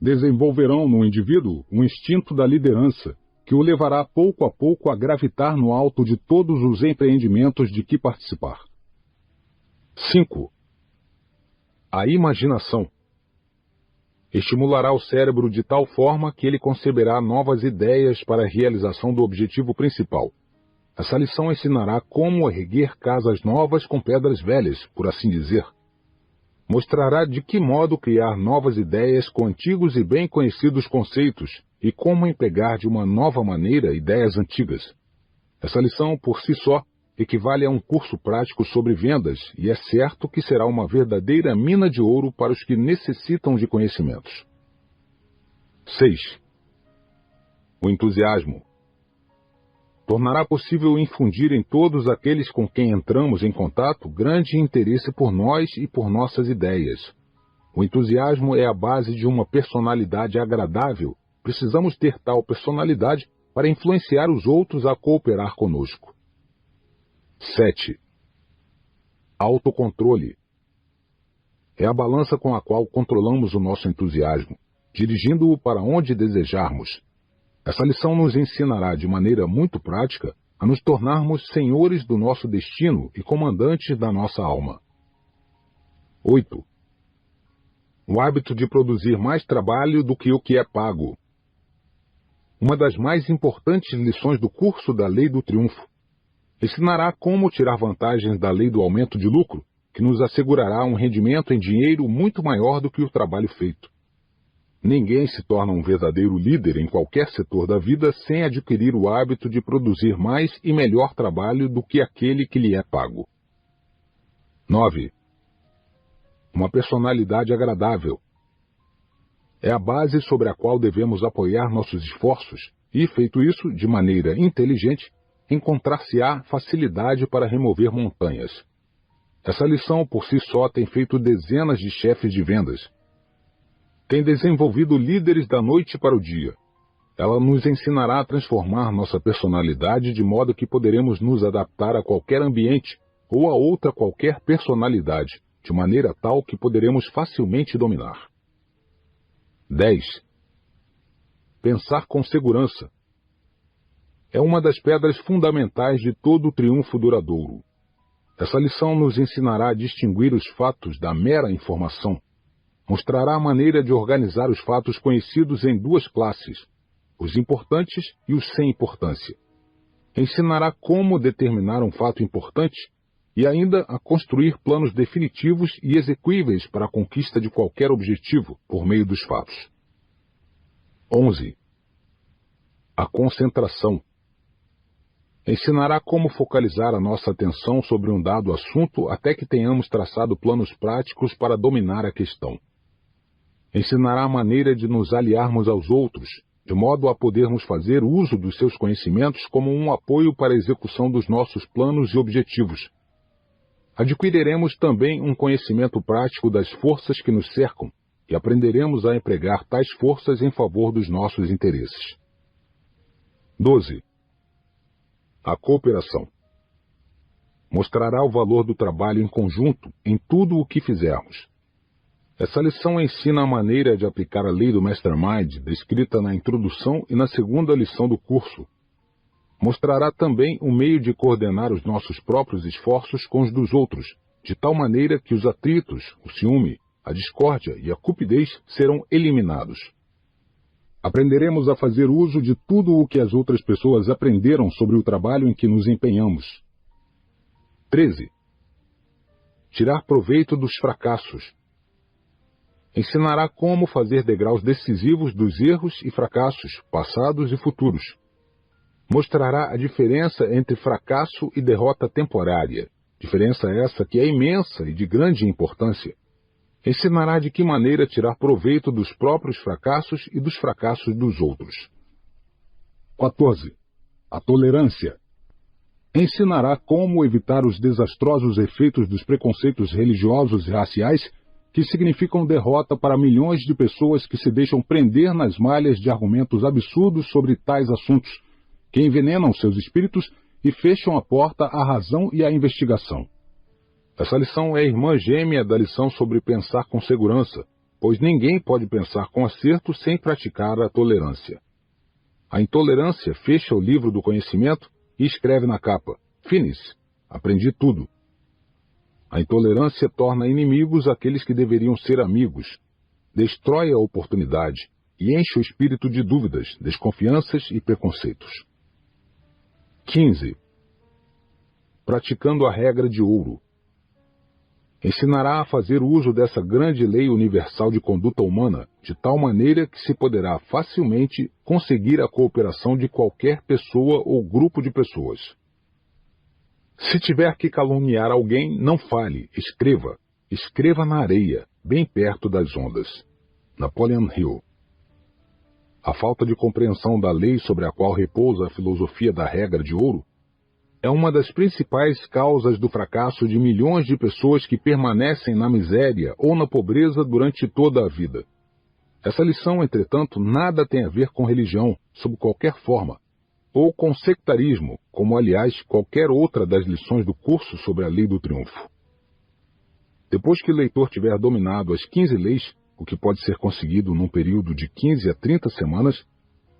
desenvolverão no indivíduo um instinto da liderança, que o levará pouco a pouco a gravitar no alto de todos os empreendimentos de que participar. 5. A imaginação. Estimulará o cérebro de tal forma que ele conceberá novas ideias para a realização do objetivo principal. Essa lição ensinará como erguer casas novas com pedras velhas, por assim dizer. Mostrará de que modo criar novas ideias com antigos e bem conhecidos conceitos e como empregar de uma nova maneira ideias antigas. Essa lição, por si só, equivale a um curso prático sobre vendas e é certo que será uma verdadeira mina de ouro para os que necessitam de conhecimentos. 6. O entusiasmo. Tornará possível infundir em todos aqueles com quem entramos em contato grande interesse por nós e por nossas ideias. O entusiasmo é a base de uma personalidade agradável. Precisamos ter tal personalidade para influenciar os outros a cooperar conosco. 7. Autocontrole. É a balança com a qual controlamos o nosso entusiasmo, dirigindo-o para onde desejarmos. Essa lição nos ensinará de maneira muito prática a nos tornarmos senhores do nosso destino e comandantes da nossa alma. 8. O hábito de produzir mais trabalho do que o que é pago. Uma das mais importantes lições do curso da Lei do Triunfo. Ensinará como tirar vantagens da lei do aumento de lucro, que nos assegurará um rendimento em dinheiro muito maior do que o trabalho feito. Ninguém se torna um verdadeiro líder em qualquer setor da vida sem adquirir o hábito de produzir mais e melhor trabalho do que aquele que lhe é pago. 9. Uma personalidade agradável. É a base sobre a qual devemos apoiar nossos esforços e, feito isso de maneira inteligente, encontrar-se-á facilidade para remover montanhas. Essa lição por si só tem feito dezenas de chefes de vendas. Tem desenvolvido líderes da noite para o dia. Ela nos ensinará a transformar nossa personalidade de modo que poderemos nos adaptar a qualquer ambiente ou a outra qualquer personalidade, de maneira tal que poderemos facilmente dominar. 10. Pensar com segurança. É uma das pedras fundamentais de todo o triunfo duradouro. Essa lição nos ensinará a distinguir os fatos da mera informação. Mostrará a maneira de organizar os fatos conhecidos em duas classes, os importantes e os sem importância. Ensinará como determinar um fato importante e ainda a construir planos definitivos e execuíveis para a conquista de qualquer objetivo por meio dos fatos. 11. A concentração. Ensinará como focalizar a nossa atenção sobre um dado assunto até que tenhamos traçado planos práticos para dominar a questão. Ensinará a maneira de nos aliarmos aos outros, de modo a podermos fazer uso dos seus conhecimentos como um apoio para a execução dos nossos planos e objetivos. Adquiriremos também um conhecimento prático das forças que nos cercam e aprenderemos a empregar tais forças em favor dos nossos interesses. 12. A cooperação. Mostrará o valor do trabalho em conjunto em tudo o que fizermos. Essa lição ensina a maneira de aplicar a lei do Mastermind, descrita na introdução e na segunda lição do curso. Mostrará também o meio de coordenar os nossos próprios esforços com os dos outros, de tal maneira que os atritos, o ciúme, a discórdia e a cupidez serão eliminados. Aprenderemos a fazer uso de tudo o que as outras pessoas aprenderam sobre o trabalho em que nos empenhamos. 13. Tirar proveito dos fracassos. Ensinará como fazer degraus decisivos dos erros e fracassos, passados e futuros. Mostrará a diferença entre fracasso e derrota temporária, diferença essa que é imensa e de grande importância. Ensinará de que maneira tirar proveito dos próprios fracassos e dos fracassos dos outros. 14. A tolerância. Ensinará como evitar os desastrosos efeitos dos preconceitos religiosos e raciais que significam derrota para milhões de pessoas que se deixam prender nas malhas de argumentos absurdos sobre tais assuntos, que envenenam seus espíritos e fecham a porta à razão e à investigação. Essa lição é a irmã gêmea da lição sobre pensar com segurança, pois ninguém pode pensar com acerto sem praticar a tolerância. A intolerância fecha o livro do conhecimento e escreve na capa: Finis, aprendi tudo. A intolerância torna inimigos aqueles que deveriam ser amigos, destrói a oportunidade e enche o espírito de dúvidas, desconfianças e preconceitos. 15. Praticando a regra de ouro. Ensinará a fazer uso dessa grande lei universal de conduta humana, de tal maneira que se poderá facilmente conseguir a cooperação de qualquer pessoa ou grupo de pessoas. Se tiver que caluniar alguém, não fale, escreva. Escreva na areia, bem perto das ondas. Napoleon Hill. A falta de compreensão da lei sobre a qual repousa a filosofia da regra de ouro é uma das principais causas do fracasso de milhões de pessoas que permanecem na miséria ou na pobreza durante toda a vida. Essa lição, entretanto, nada tem a ver com religião, sob qualquer forma, ou com sectarismo, como, aliás, qualquer outra das lições do curso sobre a Lei do Triunfo. Depois que o leitor tiver dominado as 15 leis, o que pode ser conseguido num período de 15 a 30 semanas,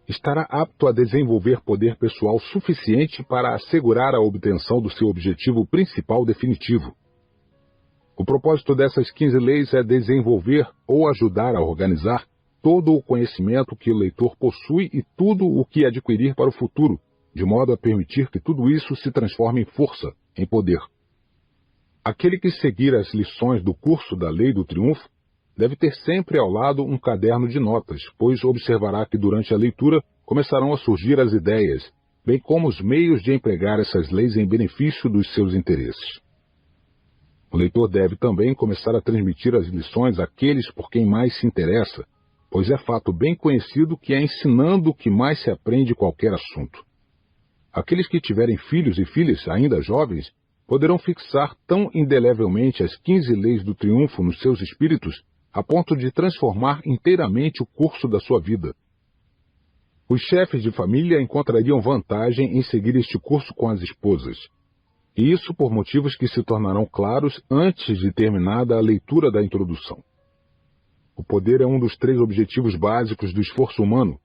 estará apto a desenvolver poder pessoal suficiente para assegurar a obtenção do seu objetivo principal definitivo. O propósito dessas 15 leis é desenvolver ou ajudar a organizar todo o conhecimento que o leitor possui e tudo o que adquirir para o futuro, de modo a permitir que tudo isso se transforme em força, em poder. Aquele que seguir as lições do curso da Lei do Triunfo deve ter sempre ao lado um caderno de notas, pois observará que durante a leitura começarão a surgir as ideias, bem como os meios de empregar essas leis em benefício dos seus interesses. O leitor deve também começar a transmitir as lições àqueles por quem mais se interessa, pois é fato bem conhecido que é ensinando que mais se aprende qualquer assunto. Aqueles que tiverem filhos e filhas ainda jovens poderão fixar tão indelevelmente as 15 leis do triunfo nos seus espíritos a ponto de transformar inteiramente o curso da sua vida. Os chefes de família encontrariam vantagem em seguir este curso com as esposas, e isso por motivos que se tornarão claros antes de terminada a leitura da introdução. O poder é um dos 3 objetivos básicos do esforço humano.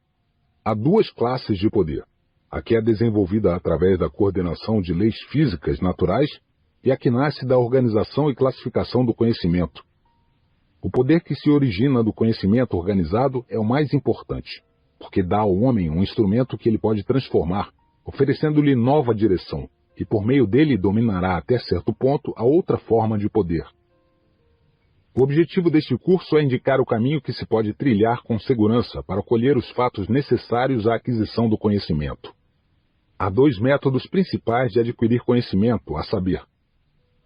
Há 2 classes de poder: a que é desenvolvida através da coordenação de leis físicas naturais e a que nasce da organização e classificação do conhecimento. O poder que se origina do conhecimento organizado é o mais importante, porque dá ao homem um instrumento que ele pode transformar, oferecendo-lhe nova direção, e por meio dele dominará até certo ponto a outra forma de poder. O objetivo deste curso é indicar o caminho que se pode trilhar com segurança para colher os fatos necessários à aquisição do conhecimento. Há 2 métodos principais de adquirir conhecimento, a saber: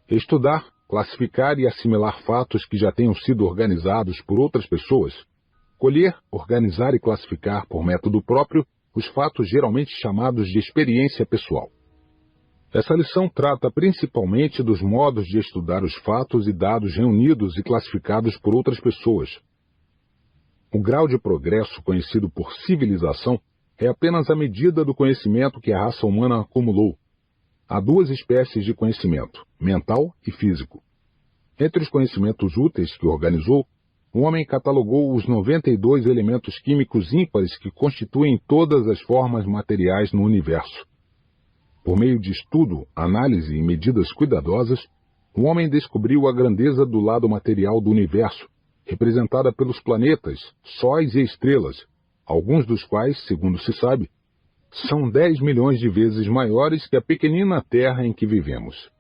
estudar, classificar e assimilar fatos que já tenham sido organizados por outras pessoas, colher, organizar e classificar por método próprio os fatos geralmente chamados de experiência pessoal. Essa lição trata principalmente dos modos de estudar os fatos e dados reunidos e classificados por outras pessoas. O grau de progresso conhecido por civilização é apenas a medida do conhecimento que a raça humana acumulou. Há 2 espécies de conhecimento, mental e físico. Entre os conhecimentos úteis que organizou, o homem catalogou os 92 elementos químicos ímpares que constituem todas as formas materiais no universo. Por meio de estudo, análise e medidas cuidadosas, o homem descobriu a grandeza do lado material do universo, representada pelos planetas, sóis e estrelas, alguns dos quais, segundo se sabe, são 10 milhões de vezes maiores que a pequenina Terra em que vivemos.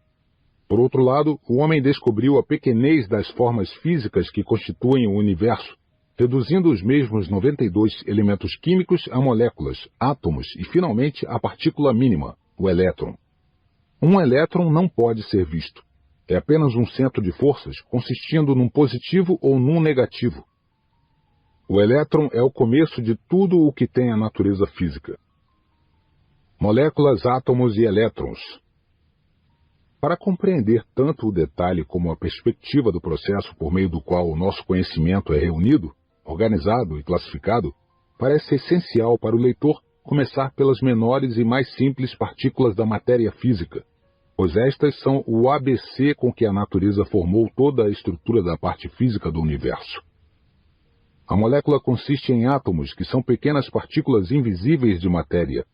Por outro lado, o homem descobriu a pequenez das formas físicas que constituem o universo, reduzindo os mesmos 92 elementos químicos a moléculas, átomos e, finalmente, a partícula mínima, o elétron. Um elétron não pode ser visto. É apenas um centro de forças consistindo num positivo ou num negativo. O elétron é o começo de tudo o que tem a natureza física. Moléculas, átomos e elétrons. Para compreender tanto o detalhe como a perspectiva do processo por meio do qual o nosso conhecimento é reunido, organizado e classificado, parece essencial para o leitor começar pelas menores e mais simples partículas da matéria física, pois estas são o ABC com que a natureza formou toda a estrutura da parte física do universo. A molécula consiste em átomos, que são pequenas partículas invisíveis de matéria,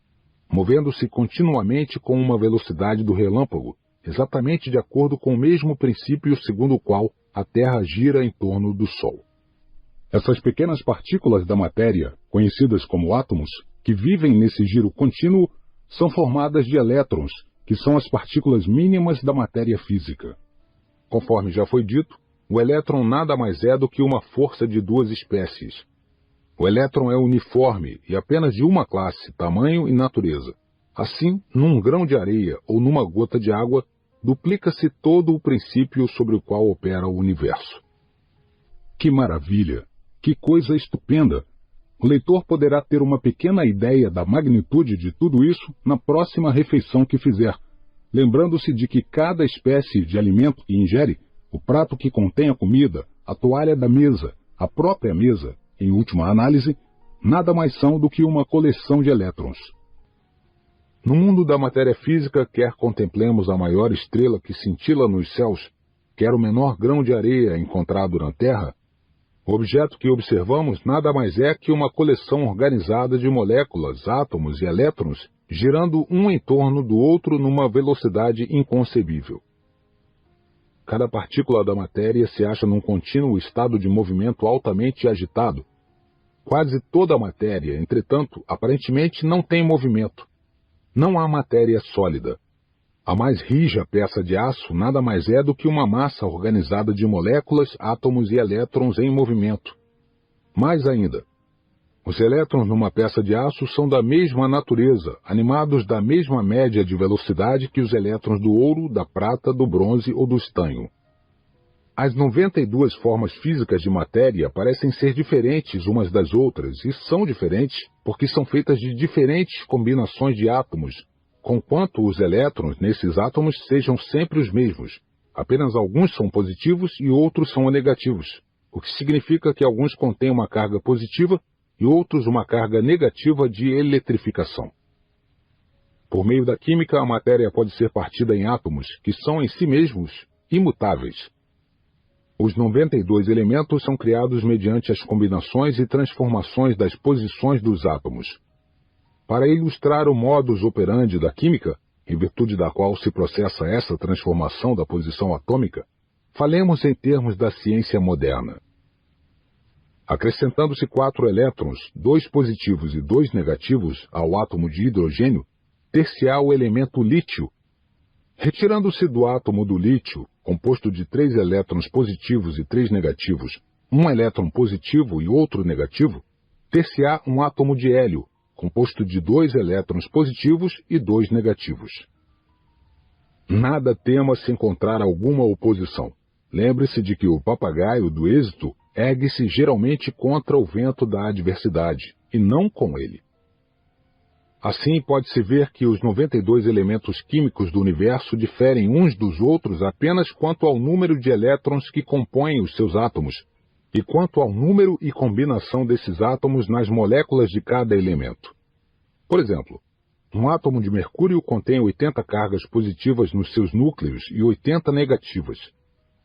movendo-se continuamente com uma velocidade do relâmpago, exatamente de acordo com o mesmo princípio segundo o qual a Terra gira em torno do Sol. Essas pequenas partículas da matéria, conhecidas como átomos, que vivem nesse giro contínuo, são formadas de elétrons, que são as partículas mínimas da matéria física. Conforme já foi dito, o elétron nada mais é do que uma força de duas espécies. O elétron é uniforme e apenas de uma classe, tamanho e natureza. Assim, num grão de areia ou numa gota de água, duplica-se todo o princípio sobre o qual opera o universo. Que maravilha! Que coisa estupenda! O leitor poderá ter uma pequena ideia da magnitude de tudo isso na próxima refeição que fizer, lembrando-se de que cada espécie de alimento que ingere, o prato que contém a comida, a toalha da mesa, a própria mesa, em última análise, nada mais são do que uma coleção de elétrons. No mundo da matéria física, quer contemplemos a maior estrela que cintila nos céus, quer o menor grão de areia encontrado na Terra, o objeto que observamos nada mais é que uma coleção organizada de moléculas, átomos e elétrons, girando um em torno do outro numa velocidade inconcebível. Cada partícula da matéria se acha num contínuo estado de movimento altamente agitado. Quase toda a matéria, entretanto, aparentemente não tem movimento. Não há matéria sólida. A mais rija peça de aço nada mais é do que uma massa organizada de moléculas, átomos e elétrons em movimento. Mais ainda, os elétrons numa peça de aço são da mesma natureza, animados da mesma média de velocidade que os elétrons do ouro, da prata, do bronze ou do estanho. As 92 formas físicas de matéria parecem ser diferentes umas das outras, e são diferentes porque são feitas de diferentes combinações de átomos, conquanto os elétrons nesses átomos sejam sempre os mesmos. Apenas alguns são positivos e outros são negativos, o que significa que alguns contêm uma carga positiva e outros uma carga negativa de eletrificação. Por meio da química, a matéria pode ser partida em átomos, que são em si mesmos imutáveis. Os 92 elementos são criados mediante as combinações e transformações das posições dos átomos. Para ilustrar o modus operandi da química, em virtude da qual se processa essa transformação da posição atômica, falemos em termos da ciência moderna. Acrescentando-se 4 elétrons, 2 positivos e 2 negativos, ao átomo de hidrogênio, ter-se-á o elemento lítio. Retirando-se do átomo do lítio, composto de 3 elétrons positivos e 3 negativos, um elétron positivo e outro negativo, ter-se-á um átomo de hélio, composto de 2 elétrons positivos e 2 negativos. Nada tema se encontrar alguma oposição. Lembre-se de que o papagaio do êxito ergue-se geralmente contra o vento da adversidade, e não com ele. Assim, pode-se ver que os 92 elementos químicos do universo diferem uns dos outros apenas quanto ao número de elétrons que compõem os seus átomos, e quanto ao número e combinação desses átomos nas moléculas de cada elemento. Por exemplo, um átomo de mercúrio contém 80 cargas positivas nos seus núcleos e 80 negativas.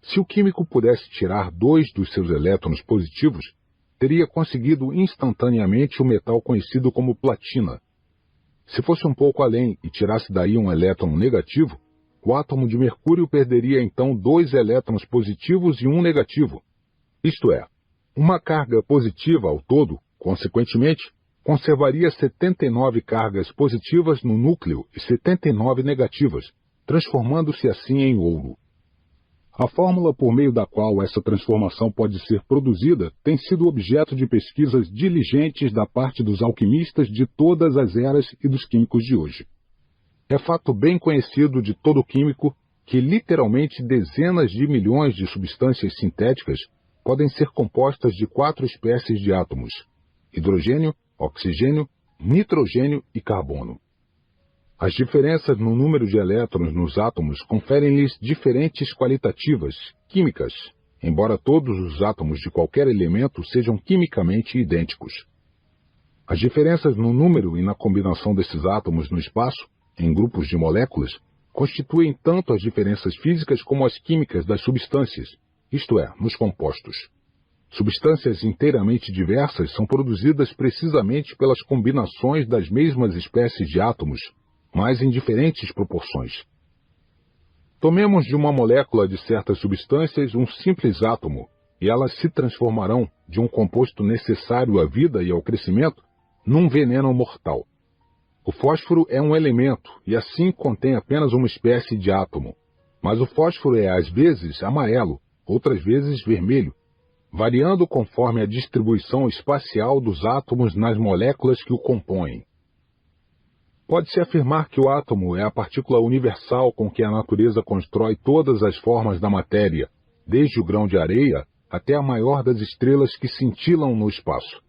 Se o químico pudesse tirar 2 dos seus elétrons positivos, teria conseguido instantaneamente o metal conhecido como platina. Se fosse um pouco além e tirasse daí um elétron negativo, o átomo de mercúrio perderia então 2 elétrons positivos e um negativo. Isto é, uma carga positiva ao todo, consequentemente, conservaria 79 cargas positivas no núcleo e 79 negativas, transformando-se assim em ouro. A fórmula por meio da qual essa transformação pode ser produzida tem sido objeto de pesquisas diligentes da parte dos alquimistas de todas as eras e dos químicos de hoje. É fato bem conhecido de todo químico que literalmente dezenas de milhões de substâncias sintéticas podem ser compostas de 4 espécies de átomos: hidrogênio, oxigênio, nitrogênio e carbono. As diferenças no número de elétrons nos átomos conferem-lhes diferentes qualitativas químicas, embora todos os átomos de qualquer elemento sejam quimicamente idênticos. As diferenças no número e na combinação desses átomos no espaço, em grupos de moléculas, constituem tanto as diferenças físicas como as químicas das substâncias, isto é, nos compostos. Substâncias inteiramente diversas são produzidas precisamente pelas combinações das mesmas espécies de átomos, mas em diferentes proporções. Tomemos de uma molécula de certas substâncias um simples átomo, e elas se transformarão de um composto necessário à vida e ao crescimento num veneno mortal. O fósforo é um elemento e assim contém apenas uma espécie de átomo, mas o fósforo é às vezes amarelo, outras vezes vermelho, variando conforme a distribuição espacial dos átomos nas moléculas que o compõem. Pode-se afirmar que o átomo é a partícula universal com que a natureza constrói todas as formas da matéria, desde o grão de areia até a maior das estrelas que cintilam no espaço.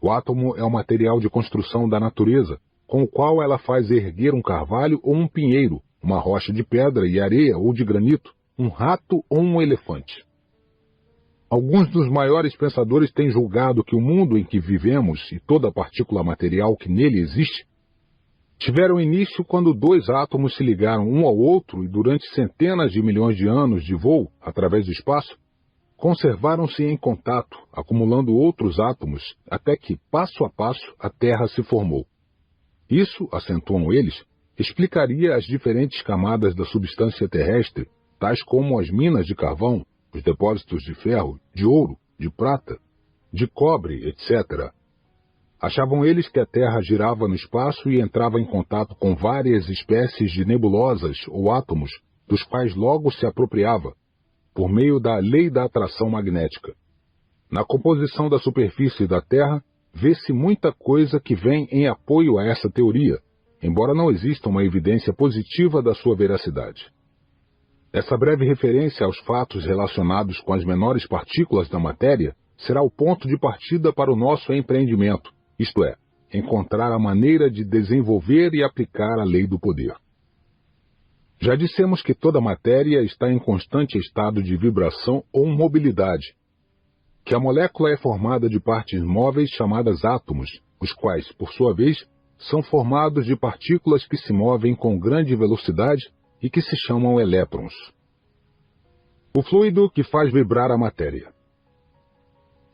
O átomo é o material de construção da natureza, com o qual ela faz erguer um carvalho ou um pinheiro, uma rocha de pedra e areia ou de granito, um rato ou um elefante. Alguns dos maiores pensadores têm julgado que o mundo em que vivemos e toda a partícula material que nele existe tiveram início quando dois átomos se ligaram um ao outro e durante centenas de milhões de anos de voo através do espaço, conservaram-se em contato, acumulando outros átomos, até que, passo a passo, a Terra se formou. Isso, acentuam eles, explicaria as diferentes camadas da substância terrestre, tais como as minas de carvão, os depósitos de ferro, de ouro, de prata, de cobre, etc. Achavam eles que a Terra girava no espaço e entrava em contato com várias espécies de nebulosas ou átomos, dos quais logo se apropriava, por meio da lei da atração magnética. Na composição da superfície da Terra, vê-se muita coisa que vem em apoio a essa teoria, embora não exista uma evidência positiva da sua veracidade. Essa breve referência aos fatos relacionados com as menores partículas da matéria será o ponto de partida para o nosso empreendimento, isto é, encontrar a maneira de desenvolver e aplicar a lei do poder. Já dissemos que toda matéria está em constante estado de vibração ou mobilidade, que a molécula é formada de partes móveis chamadas átomos, os quais, por sua vez, são formados de partículas que se movem com grande velocidade e que se chamam elétrons. O fluido que faz vibrar a matéria.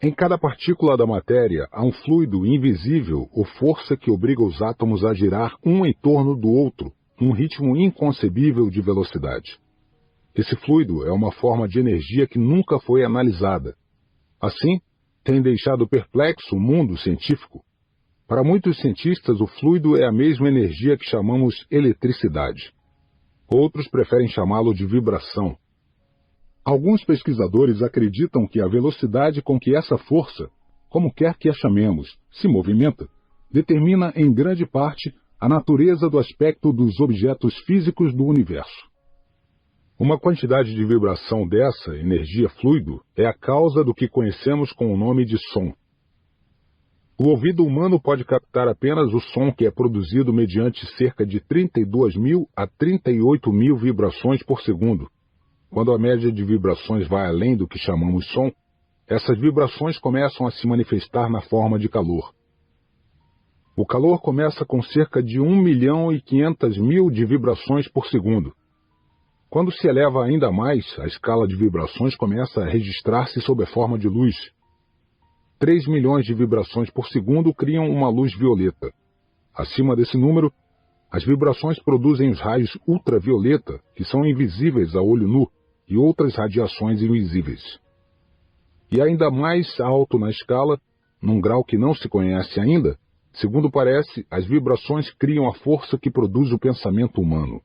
Em cada partícula da matéria há um fluido invisível ou força que obriga os átomos a girar um em torno do outro, num ritmo inconcebível de velocidade. Esse fluido é uma forma de energia que nunca foi analisada. Assim, tem deixado perplexo o mundo científico. Para muitos cientistas, o fluido é a mesma energia que chamamos eletricidade. Outros preferem chamá-lo de vibração. Alguns pesquisadores acreditam que a velocidade com que essa força, como quer que a chamemos, se movimenta, determina em grande parte a natureza do aspecto dos objetos físicos do universo. Uma quantidade de vibração dessa energia fluido é a causa do que conhecemos com o nome de som. O ouvido humano pode captar apenas o som que é produzido mediante cerca de 32.000 a 38.000 vibrações por segundo. Quando a média de vibrações vai além do que chamamos som, essas vibrações começam a se manifestar na forma de calor. O calor começa com cerca de 1.500.000 de vibrações por segundo. Quando se eleva ainda mais, a escala de vibrações começa a registrar-se sob a forma de luz. 3 milhões de vibrações por segundo criam uma luz violeta. Acima desse número, as vibrações produzem os raios ultravioleta, que são invisíveis a olho nu, e outras radiações invisíveis. E ainda mais alto na escala, num grau que não se conhece ainda, segundo parece, as vibrações criam a força que produz o pensamento humano.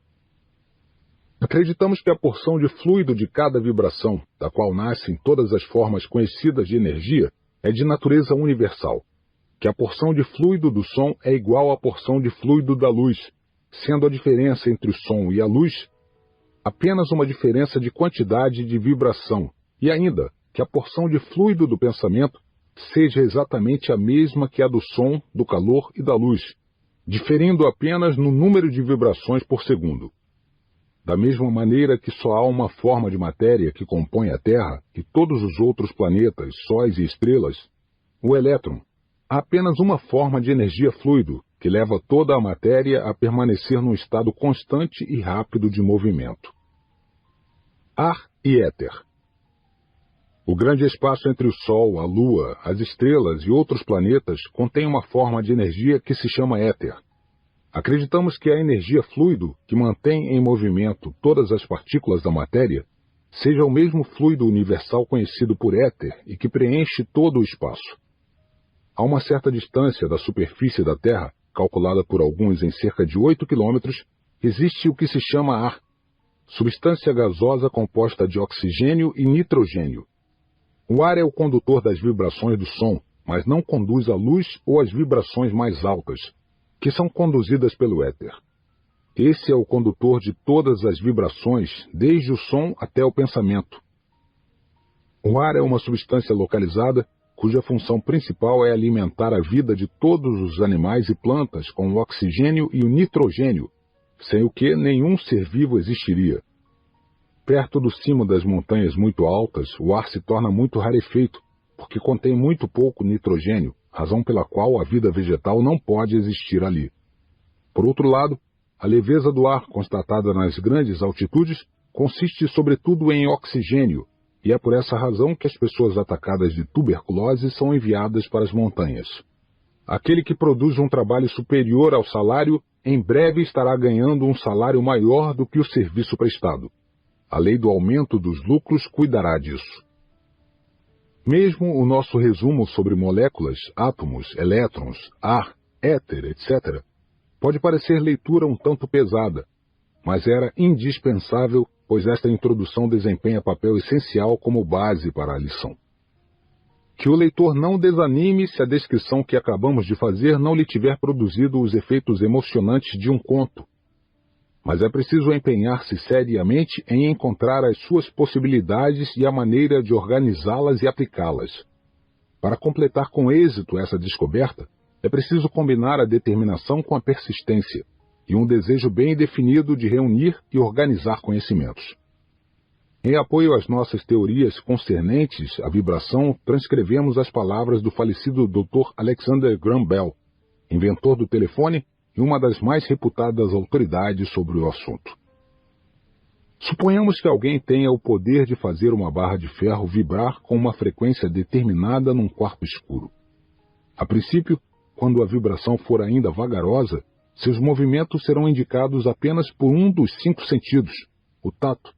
Acreditamos que a porção de fluido de cada vibração, da qual nascem todas as formas conhecidas de energia, é de natureza universal, que a porção de fluido do som é igual à porção de fluido da luz, sendo a diferença entre o som e a luz apenas uma diferença de quantidade de vibração, e ainda que a porção de fluido do pensamento seja exatamente a mesma que a do som, do calor e da luz, diferindo apenas no número de vibrações por segundo. Da mesma maneira que só há uma forma de matéria que compõe a Terra e todos os outros planetas, sóis e estrelas, o elétron, há apenas uma forma de energia fluido que leva toda a matéria a permanecer num estado constante e rápido de movimento. Ar e éter. O grande espaço entre o Sol, a Lua, as estrelas e outros planetas contém uma forma de energia que se chama éter. Acreditamos que a energia fluido, que mantém em movimento todas as partículas da matéria, seja o mesmo fluido universal conhecido por éter e que preenche todo o espaço. A uma certa distância da superfície da Terra, calculada por alguns em cerca de 8 quilômetros, existe o que se chama ar, substância gasosa composta de oxigênio e nitrogênio. O ar é o condutor das vibrações do som, mas não conduz a luz ou as vibrações mais altas, que são conduzidas pelo éter. Esse é o condutor de todas as vibrações, desde o som até o pensamento. O ar é uma substância localizada, cuja função principal é alimentar a vida de todos os animais e plantas com o oxigênio e o nitrogênio, sem o que nenhum ser vivo existiria. Perto do cimo das montanhas muito altas, o ar se torna muito rarefeito, porque contém muito pouco nitrogênio, razão pela qual a vida vegetal não pode existir ali. Por outro lado, a leveza do ar constatada nas grandes altitudes consiste sobretudo em oxigênio, e é por essa razão que as pessoas atacadas de tuberculose são enviadas para as montanhas. Aquele que produz um trabalho superior ao salário, em breve estará ganhando um salário maior do que o serviço prestado. A lei do aumento dos lucros cuidará disso. Mesmo o nosso resumo sobre moléculas, átomos, elétrons, ar, éter, etc., pode parecer leitura um tanto pesada, mas era indispensável, pois esta introdução desempenha papel essencial como base para a lição. Que o leitor não desanime se a descrição que acabamos de fazer não lhe tiver produzido os efeitos emocionantes de um conto. Mas é preciso empenhar-se seriamente em encontrar as suas possibilidades e a maneira de organizá-las e aplicá-las. Para completar com êxito essa descoberta, é preciso combinar a determinação com a persistência e um desejo bem definido de reunir e organizar conhecimentos. Em apoio às nossas teorias concernentes à vibração, transcrevemos as palavras do falecido Dr. Alexander Graham Bell, inventor do telefone e uma das mais reputadas autoridades sobre o assunto. Suponhamos que alguém tenha o poder de fazer uma barra de ferro vibrar com uma frequência determinada num quarto escuro. A princípio, quando a vibração for ainda vagarosa, seus movimentos serão indicados apenas por um dos 5 sentidos, o tato.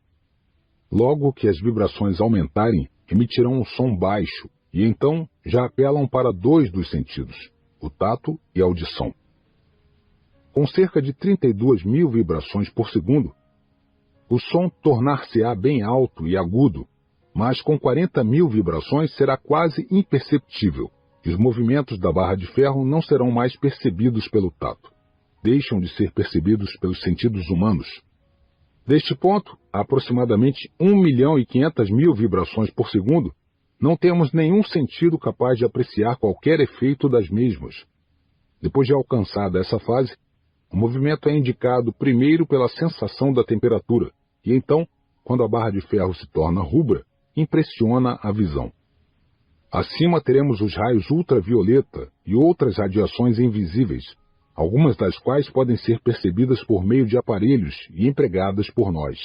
Logo que as vibrações aumentarem, emitirão um som baixo, e então já apelam para 2 dos sentidos, o tato e a audição. Com cerca de 32 mil vibrações por segundo, o som tornar-se-á bem alto e agudo, mas com 40 mil vibrações será quase imperceptível, e os movimentos da barra de ferro não serão mais percebidos pelo tato. Deixam de ser percebidos pelos sentidos humanos. Deste ponto, a aproximadamente 1.500.000 vibrações por segundo, não temos nenhum sentido capaz de apreciar qualquer efeito das mesmas. Depois de alcançada essa fase, o movimento é indicado primeiro pela sensação da temperatura, e então, quando a barra de ferro se torna rubra, impressiona a visão. Acima teremos os raios ultravioleta e outras radiações invisíveis, algumas das quais podem ser percebidas por meio de aparelhos e empregadas por nós.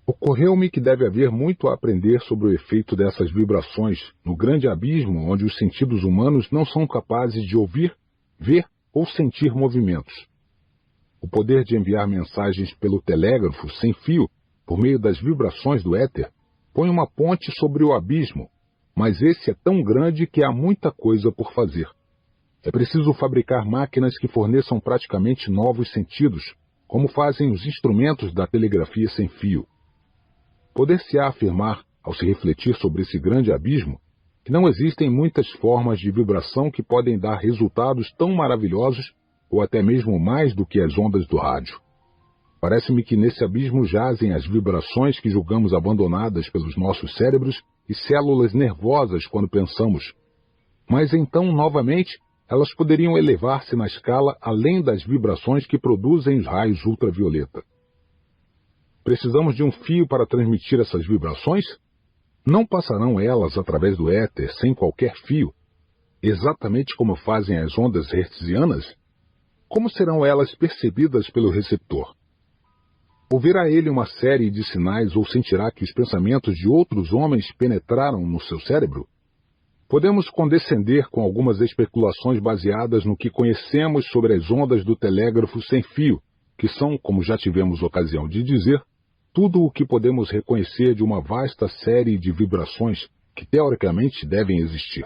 Ocorreu-me que deve haver muito a aprender sobre o efeito dessas vibrações no grande abismo onde os sentidos humanos não são capazes de ouvir, ver ou sentir movimentos. O poder de enviar mensagens pelo telégrafo sem fio, por meio das vibrações do éter, põe uma ponte sobre o abismo, mas esse é tão grande que há muita coisa por fazer. É preciso fabricar máquinas que forneçam praticamente novos sentidos, como fazem os instrumentos da telegrafia sem fio. Poder-se-á afirmar, ao se refletir sobre esse grande abismo, que não existem muitas formas de vibração que podem dar resultados tão maravilhosos ou até mesmo mais do que as ondas do rádio. Parece-me que nesse abismo jazem as vibrações que julgamos abandonadas pelos nossos cérebros e células nervosas quando pensamos. Mas então, novamente, elas poderiam elevar-se na escala além das vibrações que produzem os raios ultravioleta. Precisamos de um fio para transmitir essas vibrações? Não passarão elas através do éter sem qualquer fio, exatamente como fazem as ondas hertzianas? Como serão elas percebidas pelo receptor? Ouvirá ele uma série de sinais ou sentirá que os pensamentos de outros homens penetraram no seu cérebro? Podemos condescender com algumas especulações baseadas no que conhecemos sobre as ondas do telégrafo sem fio, que são, como já tivemos ocasião de dizer, tudo o que podemos reconhecer de uma vasta série de vibrações que teoricamente devem existir.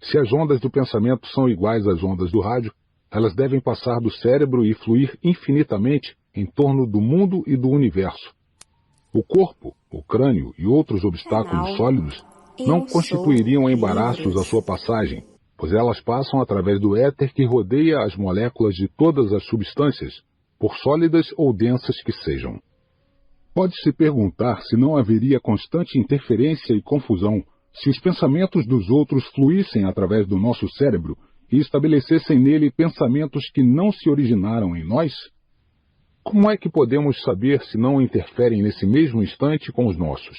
Se as ondas do pensamento são iguais às ondas do rádio, elas devem passar do cérebro e fluir infinitamente em torno do mundo e do universo. O corpo, o crânio e outros obstáculos sólidos não constituiriam embaraços à sua passagem, pois elas passam através do éter que rodeia as moléculas de todas as substâncias, por sólidas ou densas que sejam. Pode-se perguntar se não haveria constante interferência e confusão se os pensamentos dos outros fluíssem através do nosso cérebro e estabelecessem nele pensamentos que não se originaram em nós? Como é que podemos saber se não interferem nesse mesmo instante com os nossos?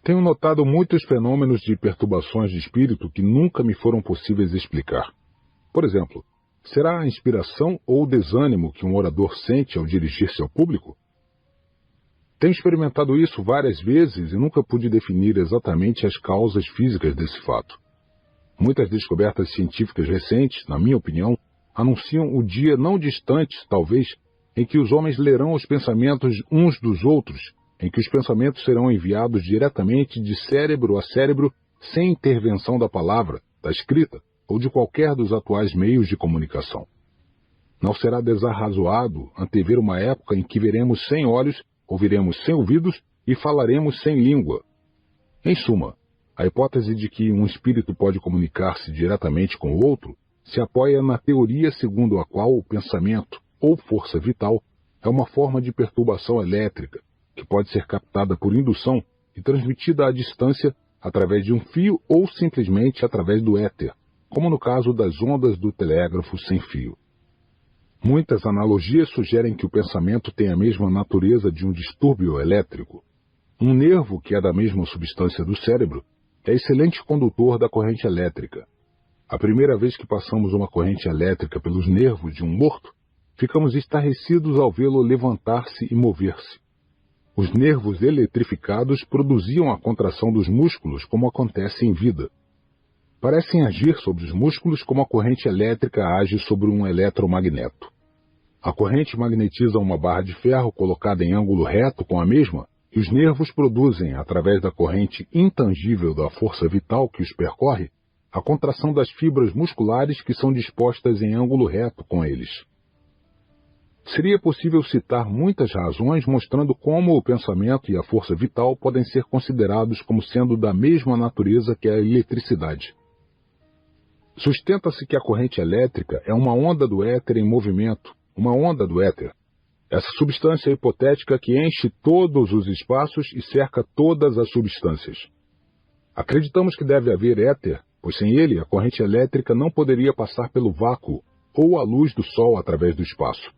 Tenho notado muitos fenômenos de perturbações de espírito que nunca me foram possíveis explicar. Por exemplo, será a inspiração ou o desânimo que um orador sente ao dirigir-se ao público? Tenho experimentado isso várias vezes e nunca pude definir exatamente as causas físicas desse fato. Muitas descobertas científicas recentes, na minha opinião, anunciam o dia não distante, talvez, em que os homens lerão os pensamentos uns dos outros, em que os pensamentos serão enviados diretamente de cérebro a cérebro sem intervenção da palavra, da escrita ou de qualquer dos atuais meios de comunicação. Não será desarrazoado antever uma época em que veremos sem olhos, ouviremos sem ouvidos e falaremos sem língua. Em suma, a hipótese de que um espírito pode comunicar-se diretamente com o outro se apoia na teoria segundo a qual o pensamento, ou força vital, é uma forma de perturbação elétrica, que pode ser captada por indução e transmitida à distância através de um fio ou simplesmente através do éter, como no caso das ondas do telégrafo sem fio. Muitas analogias sugerem que o pensamento tem a mesma natureza de um distúrbio elétrico. Um nervo, que é da mesma substância do cérebro, é excelente condutor da corrente elétrica. A primeira vez que passamos uma corrente elétrica pelos nervos de um morto, ficamos estarrecidos ao vê-lo levantar-se e mover-se. Os nervos eletrificados produziam a contração dos músculos como acontece em vida. Parecem agir sobre os músculos como a corrente elétrica age sobre um eletromagneto. A corrente magnetiza uma barra de ferro colocada em ângulo reto com a mesma, e os nervos produzem, através da corrente intangível da força vital que os percorre, a contração das fibras musculares que são dispostas em ângulo reto com eles. Seria possível citar muitas razões mostrando como o pensamento e a força vital podem ser considerados como sendo da mesma natureza que a eletricidade. Sustenta-se que a corrente elétrica é uma onda do éter em movimento, uma onda do éter. Essa substância hipotética que enche todos os espaços e cerca todas as substâncias. Acreditamos que deve haver éter, pois sem ele a corrente elétrica não poderia passar pelo vácuo ou a luz do Sol através do espaço.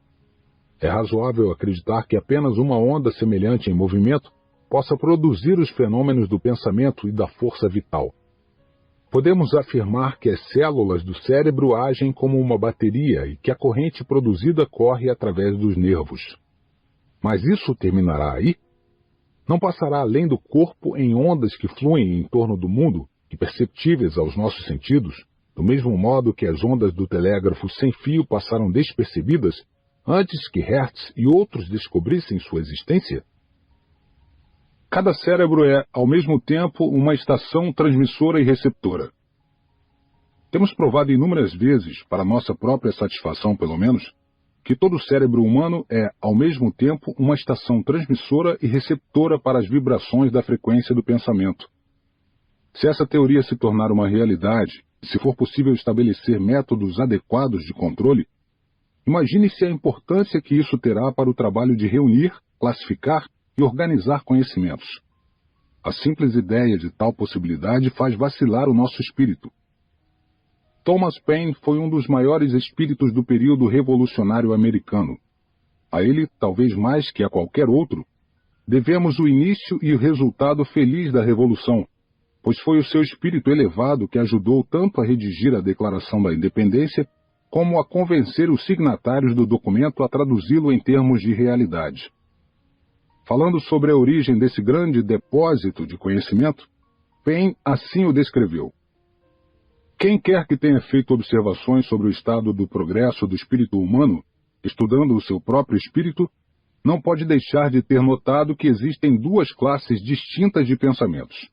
É razoável acreditar que apenas uma onda semelhante em movimento possa produzir os fenômenos do pensamento e da força vital. Podemos afirmar que as células do cérebro agem como uma bateria e que a corrente produzida corre através dos nervos. Mas isso terminará aí? Não passará além do corpo em ondas que fluem em torno do mundo, imperceptíveis aos nossos sentidos, do mesmo modo que as ondas do telégrafo sem fio passaram despercebidas antes que Hertz e outros descobrissem sua existência? Cada cérebro é, ao mesmo tempo, uma estação transmissora e receptora. Temos provado inúmeras vezes, para nossa própria satisfação pelo menos, que todo cérebro humano é, ao mesmo tempo, uma estação transmissora e receptora para as vibrações da frequência do pensamento. Se essa teoria se tornar uma realidade, e se for possível estabelecer métodos adequados de controle, imagine-se a importância que isso terá para o trabalho de reunir, classificar e organizar conhecimentos. A simples ideia de tal possibilidade faz vacilar o nosso espírito. Thomas Paine foi um dos maiores espíritos do período revolucionário americano. A ele, talvez mais que a qualquer outro, devemos o início e o resultado feliz da Revolução, pois foi o seu espírito elevado que ajudou tanto a redigir a Declaração da Independência como a convencer os signatários do documento a traduzi-lo em termos de realidade. Falando sobre a origem desse grande depósito de conhecimento, Paine assim o descreveu. Quem quer que tenha feito observações sobre o estado do progresso do espírito humano, estudando o seu próprio espírito, não pode deixar de ter notado que existem duas classes distintas de pensamentos.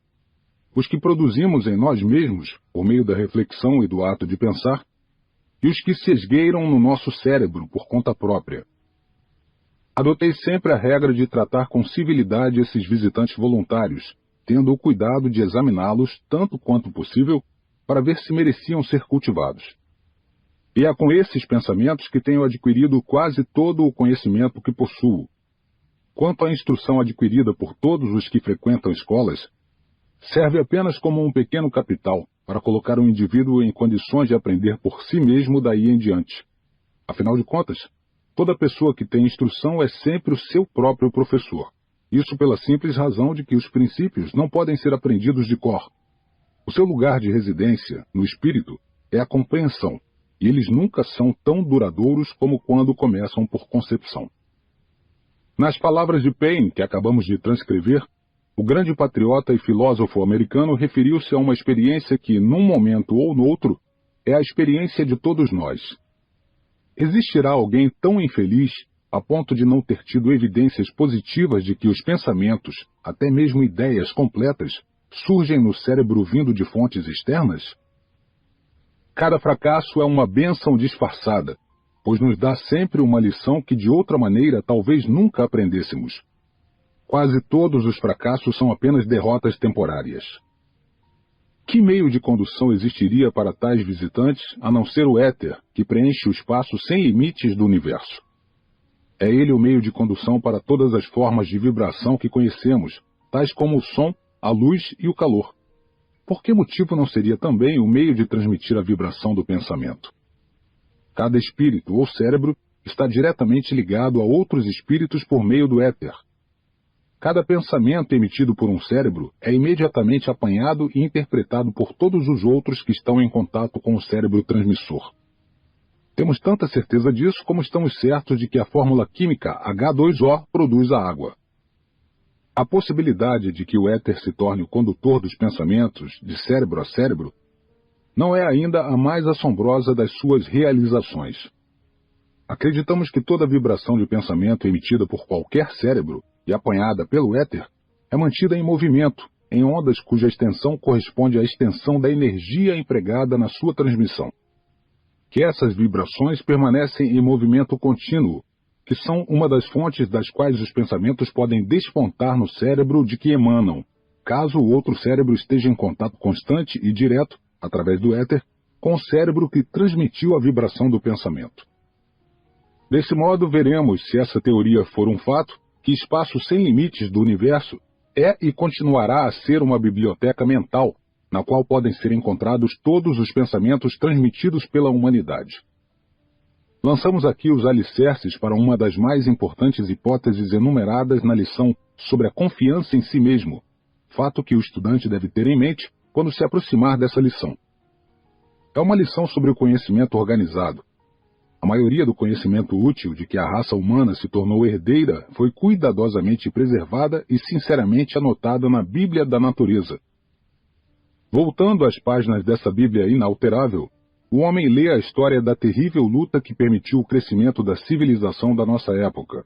Os que produzimos em nós mesmos, por meio da reflexão e do ato de pensar, e os que se esgueiram no nosso cérebro por conta própria. Adotei sempre a regra de tratar com civilidade esses visitantes voluntários, tendo o cuidado de examiná-los tanto quanto possível para ver se mereciam ser cultivados. E é com esses pensamentos que tenho adquirido quase todo o conhecimento que possuo. Quanto à instrução adquirida por todos os que frequentam escolas, serve apenas como um pequeno capital para colocar o indivíduo em condições de aprender por si mesmo daí em diante. Afinal de contas, toda pessoa que tem instrução é sempre o seu próprio professor. Isso pela simples razão de que os princípios não podem ser aprendidos de cor. O seu lugar de residência, no espírito, é a compreensão, e eles nunca são tão duradouros como quando começam por concepção. Nas palavras de Paine, que acabamos de transcrever, o grande patriota e filósofo americano referiu-se a uma experiência que, num momento ou noutro, é a experiência de todos nós. Existirá alguém tão infeliz a ponto de não ter tido evidências positivas de que os pensamentos, até mesmo ideias completas, surgem no cérebro vindo de fontes externas? Cada fracasso é uma bênção disfarçada, pois nos dá sempre uma lição que de outra maneira talvez nunca aprendêssemos. Quase todos os fracassos são apenas derrotas temporárias. Que meio de condução existiria para tais visitantes a não ser o éter, que preenche o espaço sem limites do universo? É ele o meio de condução para todas as formas de vibração que conhecemos, tais como o som, a luz e o calor. Por que motivo não seria também o meio de transmitir a vibração do pensamento? Cada espírito ou cérebro está diretamente ligado a outros espíritos por meio do éter. Cada pensamento emitido por um cérebro é imediatamente apanhado e interpretado por todos os outros que estão em contato com o cérebro transmissor. Temos tanta certeza disso como estamos certos de que a fórmula química H2O produz a água. A possibilidade de que o éter se torne o condutor dos pensamentos de cérebro a cérebro não é ainda a mais assombrosa das suas realizações. Acreditamos que toda vibração de pensamento emitida por qualquer cérebro e apanhada pelo éter é mantida em movimento, em ondas cuja extensão corresponde à extensão da energia empregada na sua transmissão. Que essas vibrações permanecem em movimento contínuo, que são uma das fontes das quais os pensamentos podem despontar no cérebro de que emanam, caso o outro cérebro esteja em contato constante e direto, através do éter, com o cérebro que transmitiu a vibração do pensamento. Desse modo, veremos, se essa teoria for um fato, que espaço sem limites do universo é e continuará a ser uma biblioteca mental, na qual podem ser encontrados todos os pensamentos transmitidos pela humanidade. Lançamos aqui os alicerces para uma das mais importantes hipóteses enumeradas na lição sobre a confiança em si mesmo, fato que o estudante deve ter em mente quando se aproximar dessa lição. É uma lição sobre o conhecimento organizado. A maioria do conhecimento útil de que a raça humana se tornou herdeira foi cuidadosamente preservada e sinceramente anotada na Bíblia da Natureza. Voltando às páginas dessa Bíblia inalterável, o homem lê a história da terrível luta que permitiu o crescimento da civilização da nossa época.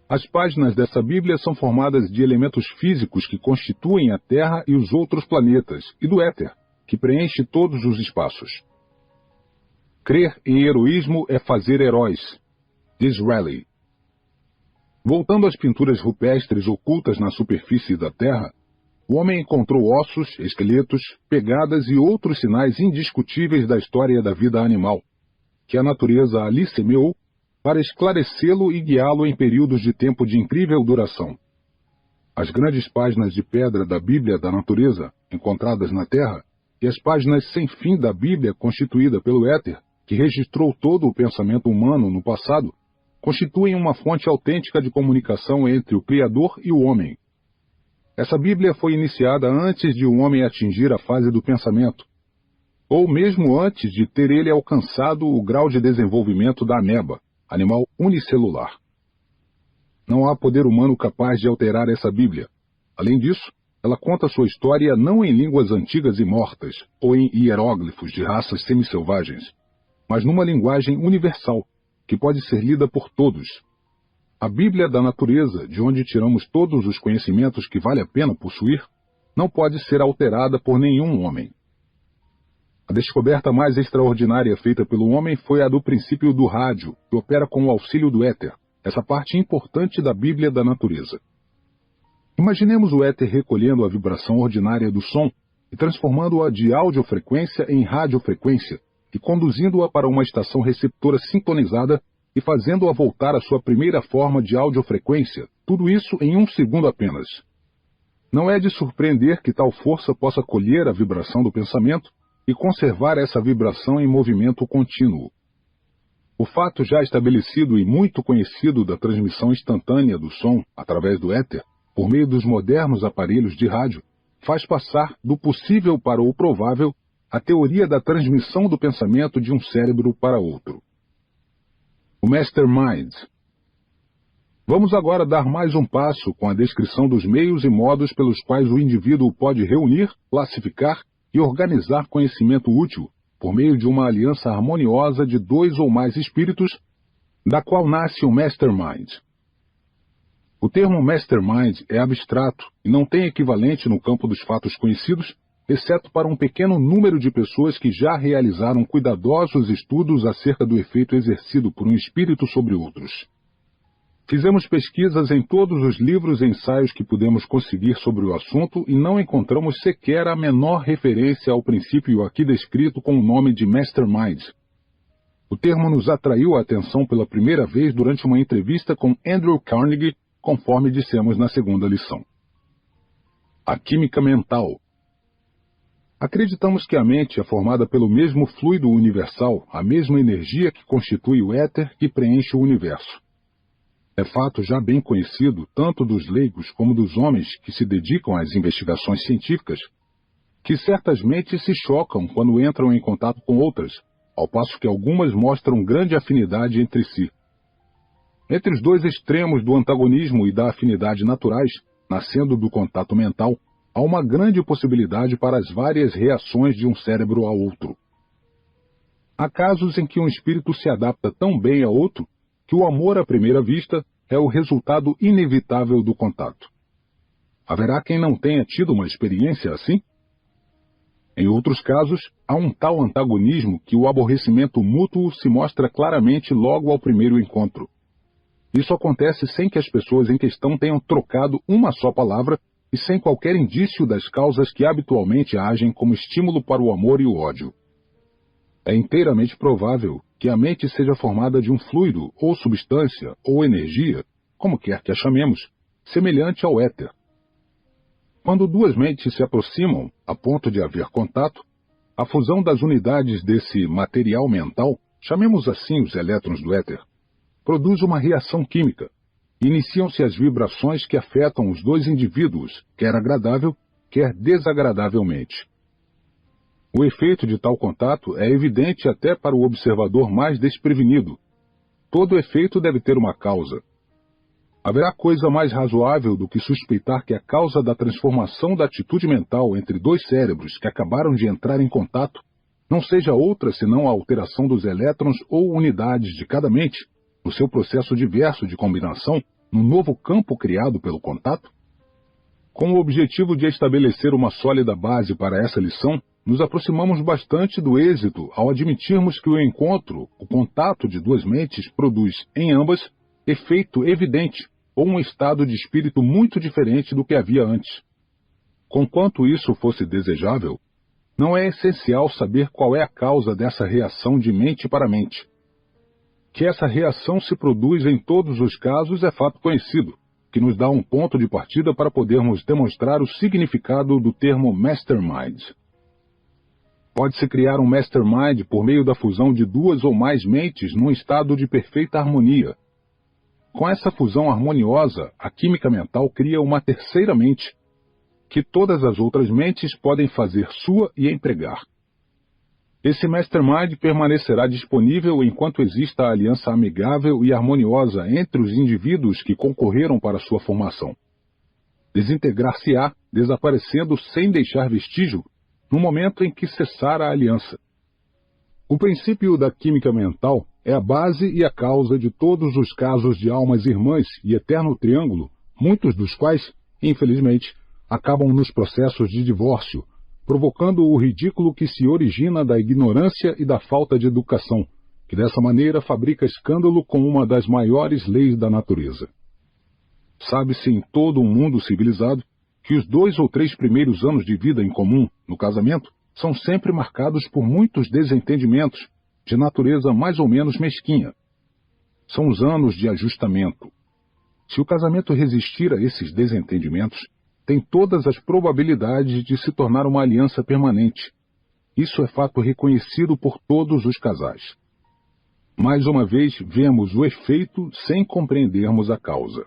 As páginas dessa Bíblia são formadas de elementos físicos que constituem a Terra e os outros planetas, e do éter, que preenche todos os espaços. Crer em heroísmo é fazer heróis, diz Raleigh. Voltando às pinturas rupestres ocultas na superfície da Terra, o homem encontrou ossos, esqueletos, pegadas e outros sinais indiscutíveis da história da vida animal, que a natureza ali semeou para esclarecê-lo e guiá-lo em períodos de tempo de incrível duração. As grandes páginas de pedra da Bíblia da Natureza, encontradas na Terra, e as páginas sem fim da Bíblia constituída pelo éter, que registrou todo o pensamento humano no passado, constituem uma fonte autêntica de comunicação entre o Criador e o homem. Essa Bíblia foi iniciada antes de o homem atingir a fase do pensamento. ou mesmo antes de ter ele alcançado o grau de desenvolvimento da ameba, animal unicelular. Não há poder humano capaz de alterar essa Bíblia. Além disso, ela conta sua história não em línguas antigas e mortas, ou em hieróglifos de raças semi-selvagens, mas numa linguagem universal, que pode ser lida por todos. A Bíblia da natureza, de onde tiramos todos os conhecimentos que vale a pena possuir, não pode ser alterada por nenhum homem. A descoberta mais extraordinária feita pelo homem foi a do princípio do rádio, que opera com o auxílio do éter, essa parte importante da Bíblia da natureza. Imaginemos o éter recolhendo a vibração ordinária do som e transformando-a de audiofrequência em radiofrequência e conduzindo-a para uma estação receptora sintonizada e fazendo-a voltar à sua primeira forma de audiofrequência, tudo isso em 1 segundo apenas. Não é de surpreender que tal força possa colher a vibração do pensamento e conservar essa vibração em movimento contínuo. O fato já estabelecido e muito conhecido da transmissão instantânea do som através do éter, por meio dos modernos aparelhos de rádio, faz passar do possível para o provável a teoria da transmissão do pensamento de um cérebro para outro. O Mastermind. Vamos agora dar mais um passo com a descrição dos meios e modos pelos quais o indivíduo pode reunir, classificar e organizar conhecimento útil, por meio de uma aliança harmoniosa de 2 ou mais espíritos, da qual nasce o Mastermind. O termo Mastermind é abstrato e não tem equivalente no campo dos fatos conhecidos, exceto para um pequeno número de pessoas que já realizaram cuidadosos estudos acerca do efeito exercido por um espírito sobre outros. Fizemos pesquisas em todos os livros e ensaios que pudemos conseguir sobre o assunto e não encontramos sequer a menor referência ao princípio aqui descrito com o nome de Mastermind. O termo nos atraiu a atenção pela primeira vez durante uma entrevista com Andrew Carnegie, conforme dissemos na segunda lição. A química mental. Acreditamos que a mente é formada pelo mesmo fluido universal, a mesma energia que constitui o éter que preenche o universo. É fato já bem conhecido, tanto dos leigos como dos homens que se dedicam às investigações científicas, que certas mentes se chocam quando entram em contato com outras, ao passo que algumas mostram grande afinidade entre si. Entre os dois extremos do antagonismo e da afinidade naturais, nascendo do contato mental, há uma grande possibilidade para as várias reações de um cérebro ao outro. Há casos em que um espírito se adapta tão bem a outro que o amor à primeira vista é o resultado inevitável do contato. Haverá quem não tenha tido uma experiência assim? Em outros casos, há um tal antagonismo que o aborrecimento mútuo se mostra claramente logo ao primeiro encontro. Isso acontece sem que as pessoas em questão tenham trocado uma só palavra e sem qualquer indício das causas que habitualmente agem como estímulo para o amor e o ódio. É inteiramente provável que a mente seja formada de um fluido, ou substância, ou energia, como quer que a chamemos, semelhante ao éter. Quando duas mentes se aproximam a ponto de haver contato, a fusão das unidades desse material mental, chamemos assim os elétrons do éter, produz uma reação química. Iniciam-se as vibrações que afetam os dois indivíduos, quer agradável, quer desagradavelmente. O efeito de tal contato é evidente até para o observador mais desprevenido. Todo efeito deve ter uma causa. Haverá coisa mais razoável do que suspeitar que a causa da transformação da atitude mental entre dois cérebros que acabaram de entrar em contato não seja outra senão a alteração dos elétrons ou unidades de cada mente, no seu processo diverso de combinação, no novo campo criado pelo contato? Com o objetivo de estabelecer uma sólida base para essa lição, nos aproximamos bastante do êxito ao admitirmos que o encontro, o contato de duas mentes, produz, em ambas, efeito evidente, ou um estado de espírito muito diferente do que havia antes. Conquanto isso fosse desejável, não é essencial saber qual é a causa dessa reação de mente para mente. Que essa reação se produz em todos os casos é fato conhecido, que nos dá um ponto de partida para podermos demonstrar o significado do termo Mastermind. Pode-se criar um Mastermind por meio da fusão de duas ou mais mentes num estado de perfeita harmonia. Com essa fusão harmoniosa, a química mental cria uma terceira mente, que todas as outras mentes podem fazer sua e empregar. Esse mastermind permanecerá disponível enquanto exista a aliança amigável e harmoniosa entre os indivíduos que concorreram para sua formação. Desintegrar-se-á, desaparecendo sem deixar vestígio, no momento em que cessar a aliança. O princípio da química mental é a base e a causa de todos os casos de almas irmãs e eterno triângulo, muitos dos quais, infelizmente, acabam nos processos de divórcio, provocando o ridículo que se origina da ignorância e da falta de educação, que dessa maneira fabrica escândalo com uma das maiores leis da natureza. Sabe-se em todo um mundo civilizado que os 2 ou 3 primeiros anos de vida em comum, no casamento, são sempre marcados por muitos desentendimentos, de natureza mais ou menos mesquinha. São os anos de ajustamento. Se o casamento resistir a esses desentendimentos, tem todas as probabilidades de se tornar uma aliança permanente. Isso é fato reconhecido por todos os casais. Mais uma vez, vemos o efeito sem compreendermos a causa.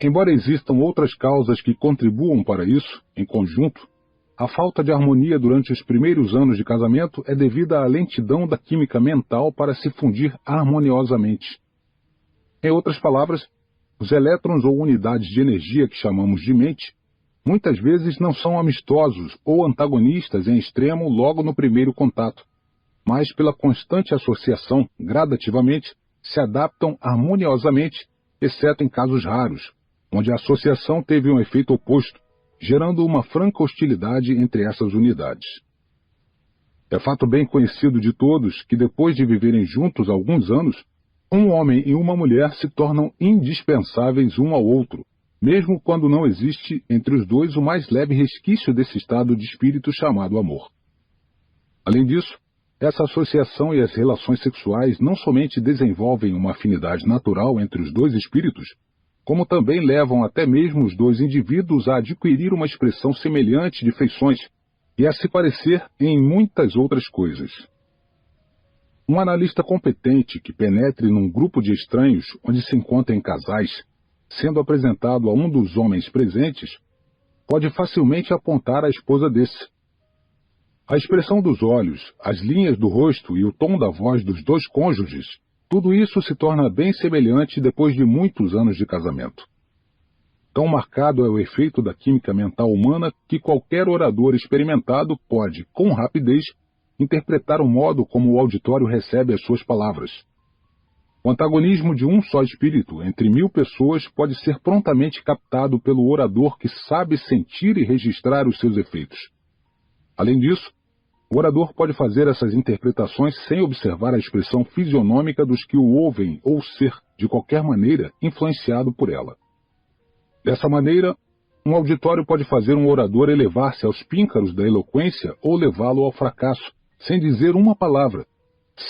Embora existam outras causas que contribuam para isso, em conjunto, a falta de harmonia durante os primeiros anos de casamento é devida à lentidão da química mental para se fundir harmoniosamente. Em outras palavras, os elétrons ou unidades de energia que chamamos de mente, muitas vezes não são amistosos ou antagonistas em extremo logo no primeiro contato, mas pela constante associação, gradativamente, se adaptam harmoniosamente, exceto em casos raros, onde a associação teve um efeito oposto, gerando uma franca hostilidade entre essas unidades. É fato bem conhecido de todos que depois de viverem juntos alguns anos, um homem e uma mulher se tornam indispensáveis um ao outro, mesmo quando não existe entre os dois o mais leve resquício desse estado de espírito chamado amor. Além disso, essa associação e as relações sexuais não somente desenvolvem uma afinidade natural entre os dois espíritos, como também levam até mesmo os dois indivíduos a adquirir uma expressão semelhante de feições e a se parecer em muitas outras coisas. Um analista competente que penetre num grupo de estranhos onde se encontrem casais, sendo apresentado a um dos homens presentes, pode facilmente apontar a esposa desse. A expressão dos olhos, as linhas do rosto e o tom da voz dos dois cônjuges, tudo isso se torna bem semelhante depois de muitos anos de casamento. Tão marcado é o efeito da química mental humana que qualquer orador experimentado pode, com rapidez, interpretar o modo como o auditório recebe as suas palavras. O antagonismo de um só espírito entre 1000 pessoas pode ser prontamente captado pelo orador que sabe sentir e registrar os seus efeitos. Além disso, o orador pode fazer essas interpretações sem observar a expressão fisionômica dos que o ouvem ou ser, de qualquer maneira, influenciado por ela. Dessa maneira, um auditório pode fazer um orador elevar-se aos píncaros da eloquência ou levá-lo ao fracasso, sem dizer uma palavra,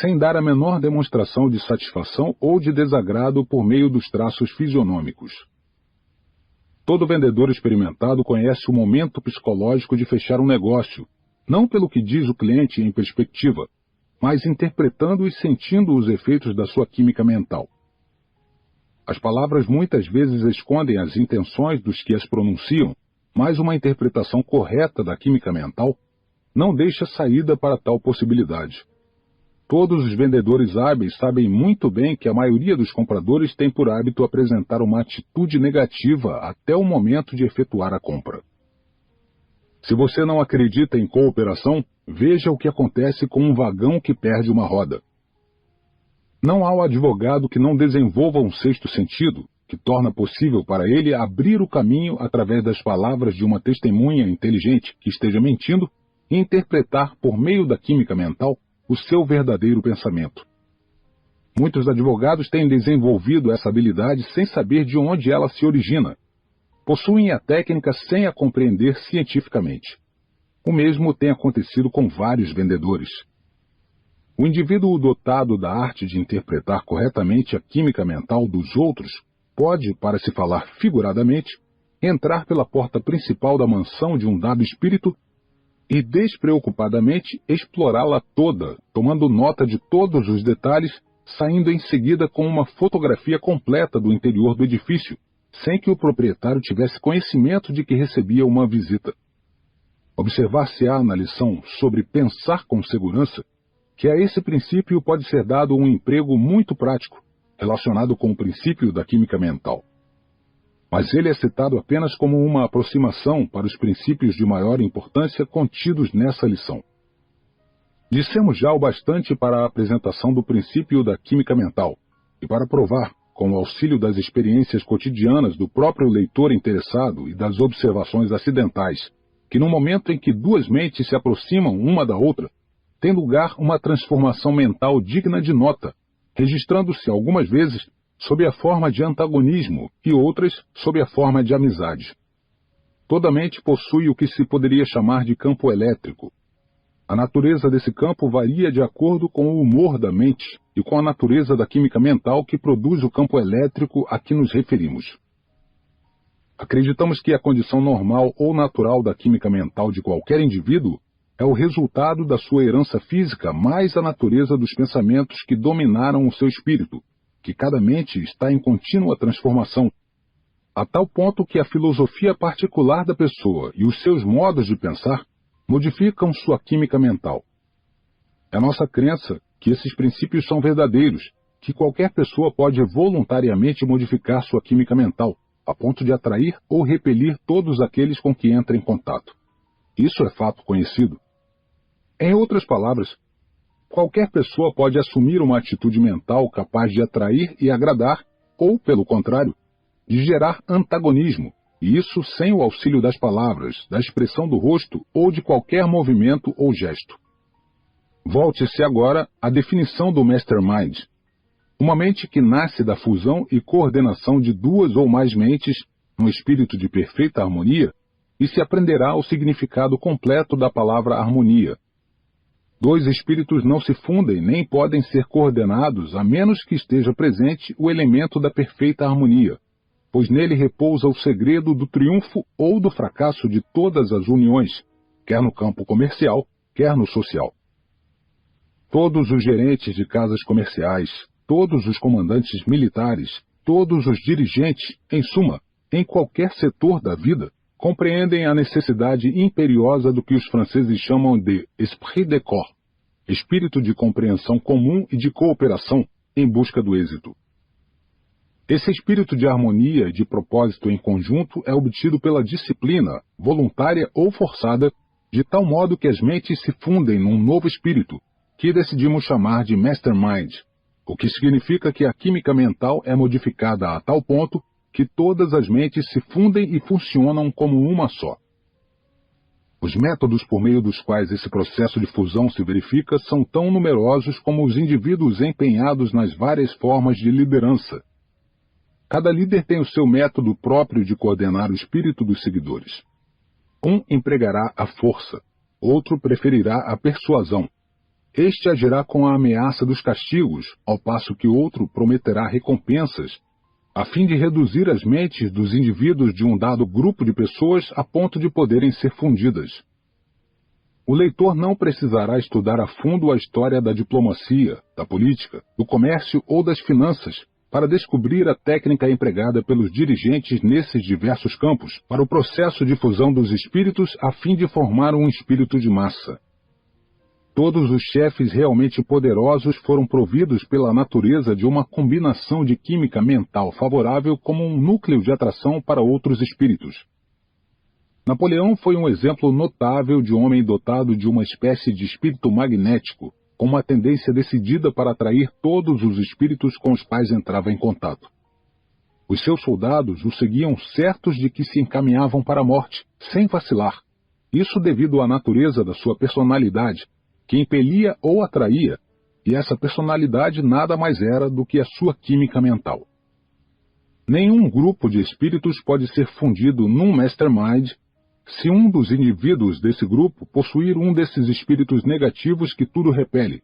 sem dar a menor demonstração de satisfação ou de desagrado por meio dos traços fisionômicos. Todo vendedor experimentado conhece o momento psicológico de fechar um negócio, não pelo que diz o cliente em perspectiva, mas interpretando e sentindo os efeitos da sua química mental. As palavras muitas vezes escondem as intenções dos que as pronunciam, mas uma interpretação correta da química mental não deixa saída para tal possibilidade. Todos os vendedores hábeis sabem muito bem que a maioria dos compradores tem por hábito apresentar uma atitude negativa até o momento de efetuar a compra. Se você não acredita em cooperação, veja o que acontece com um vagão que perde uma roda. Não há um advogado que não desenvolva um sexto sentido, que torna possível para ele abrir o caminho através das palavras de uma testemunha inteligente que esteja mentindo e interpretar por meio da química mental o seu verdadeiro pensamento. Muitos advogados têm desenvolvido essa habilidade sem saber de onde ela se origina. Possuem a técnica sem a compreender cientificamente. O mesmo tem acontecido com vários vendedores. O indivíduo dotado da arte de interpretar corretamente a química mental dos outros pode, para se falar figuradamente, entrar pela porta principal da mansão de um dado espírito e despreocupadamente explorá-la toda, tomando nota de todos os detalhes, saindo em seguida com uma fotografia completa do interior do edifício, sem que o proprietário tivesse conhecimento de que recebia uma visita. Observar-se-á na lição sobre pensar com segurança que a esse princípio pode ser dado um emprego muito prático, relacionado com o princípio da química mental. Mas ele é citado apenas como uma aproximação para os princípios de maior importância contidos nessa lição. Dissemos já o bastante para a apresentação do princípio da química mental, e para provar, com o auxílio das experiências cotidianas do próprio leitor interessado e das observações acidentais, que no momento em que duas mentes se aproximam uma da outra, tem lugar uma transformação mental digna de nota, registrando-se algumas vezes sob a forma de antagonismo e outras sob a forma de amizade. Toda mente possui o que se poderia chamar de campo elétrico. A natureza desse campo varia de acordo com o humor da mente e com a natureza da química mental que produz o campo elétrico a que nos referimos. Acreditamos que a condição normal ou natural da química mental de qualquer indivíduo é o resultado da sua herança física mais a natureza dos pensamentos que dominaram o seu espírito, que cada mente está em contínua transformação, a tal ponto que a filosofia particular da pessoa e os seus modos de pensar modificam sua química mental. É nossa crença que esses princípios são verdadeiros, que qualquer pessoa pode voluntariamente modificar sua química mental, a ponto de atrair ou repelir todos aqueles com que entra em contato. Isso é fato conhecido. Em outras palavras, qualquer pessoa pode assumir uma atitude mental capaz de atrair e agradar, ou, pelo contrário, de gerar antagonismo, e isso sem o auxílio das palavras, da expressão do rosto ou de qualquer movimento ou gesto. Volte-se agora à definição do Mastermind. Uma mente que nasce da fusão e coordenação de duas ou mais mentes, num espírito de perfeita harmonia, e se aprenderá o significado completo da palavra harmonia. Dois espíritos não se fundem nem podem ser coordenados a menos que esteja presente o elemento da perfeita harmonia, pois nele repousa o segredo do triunfo ou do fracasso de todas as uniões, quer no campo comercial, quer no social. Todos os gerentes de casas comerciais, todos os comandantes militares, todos os dirigentes, em suma, em qualquer setor da vida, compreendem a necessidade imperiosa do que os franceses chamam de esprit de corps, espírito de compreensão comum e de cooperação em busca do êxito. Esse espírito de harmonia e de propósito em conjunto é obtido pela disciplina, voluntária ou forçada, de tal modo que as mentes se fundem num novo espírito, que decidimos chamar de Mastermind, o que significa que a química mental é modificada a tal ponto que todas as mentes se fundem e funcionam como uma só. Os métodos por meio dos quais esse processo de fusão se verifica são tão numerosos como os indivíduos empenhados nas várias formas de liderança. Cada líder tem o seu método próprio de coordenar o espírito dos seguidores. Um empregará a força, outro preferirá a persuasão. Este agirá com a ameaça dos castigos, ao passo que outro prometerá recompensas, a fim de reduzir as mentes dos indivíduos de um dado grupo de pessoas a ponto de poderem ser fundidas. O leitor não precisará estudar a fundo a história da diplomacia, da política, do comércio ou das finanças, para descobrir a técnica empregada pelos dirigentes nesses diversos campos para o processo de fusão dos espíritos a fim de formar um espírito de massa. Todos os chefes realmente poderosos foram providos pela natureza de uma combinação de química mental favorável como um núcleo de atração para outros espíritos. Napoleão foi um exemplo notável de homem dotado de uma espécie de espírito magnético, com uma tendência decidida para atrair todos os espíritos com os quais entrava em contato. Os seus soldados o seguiam certos de que se encaminhavam para a morte, sem vacilar. Isso devido à natureza da sua personalidade, que impelia ou atraía, e essa personalidade nada mais era do que a sua química mental. Nenhum grupo de espíritos pode ser fundido num mastermind se um dos indivíduos desse grupo possuir um desses espíritos negativos que tudo repele.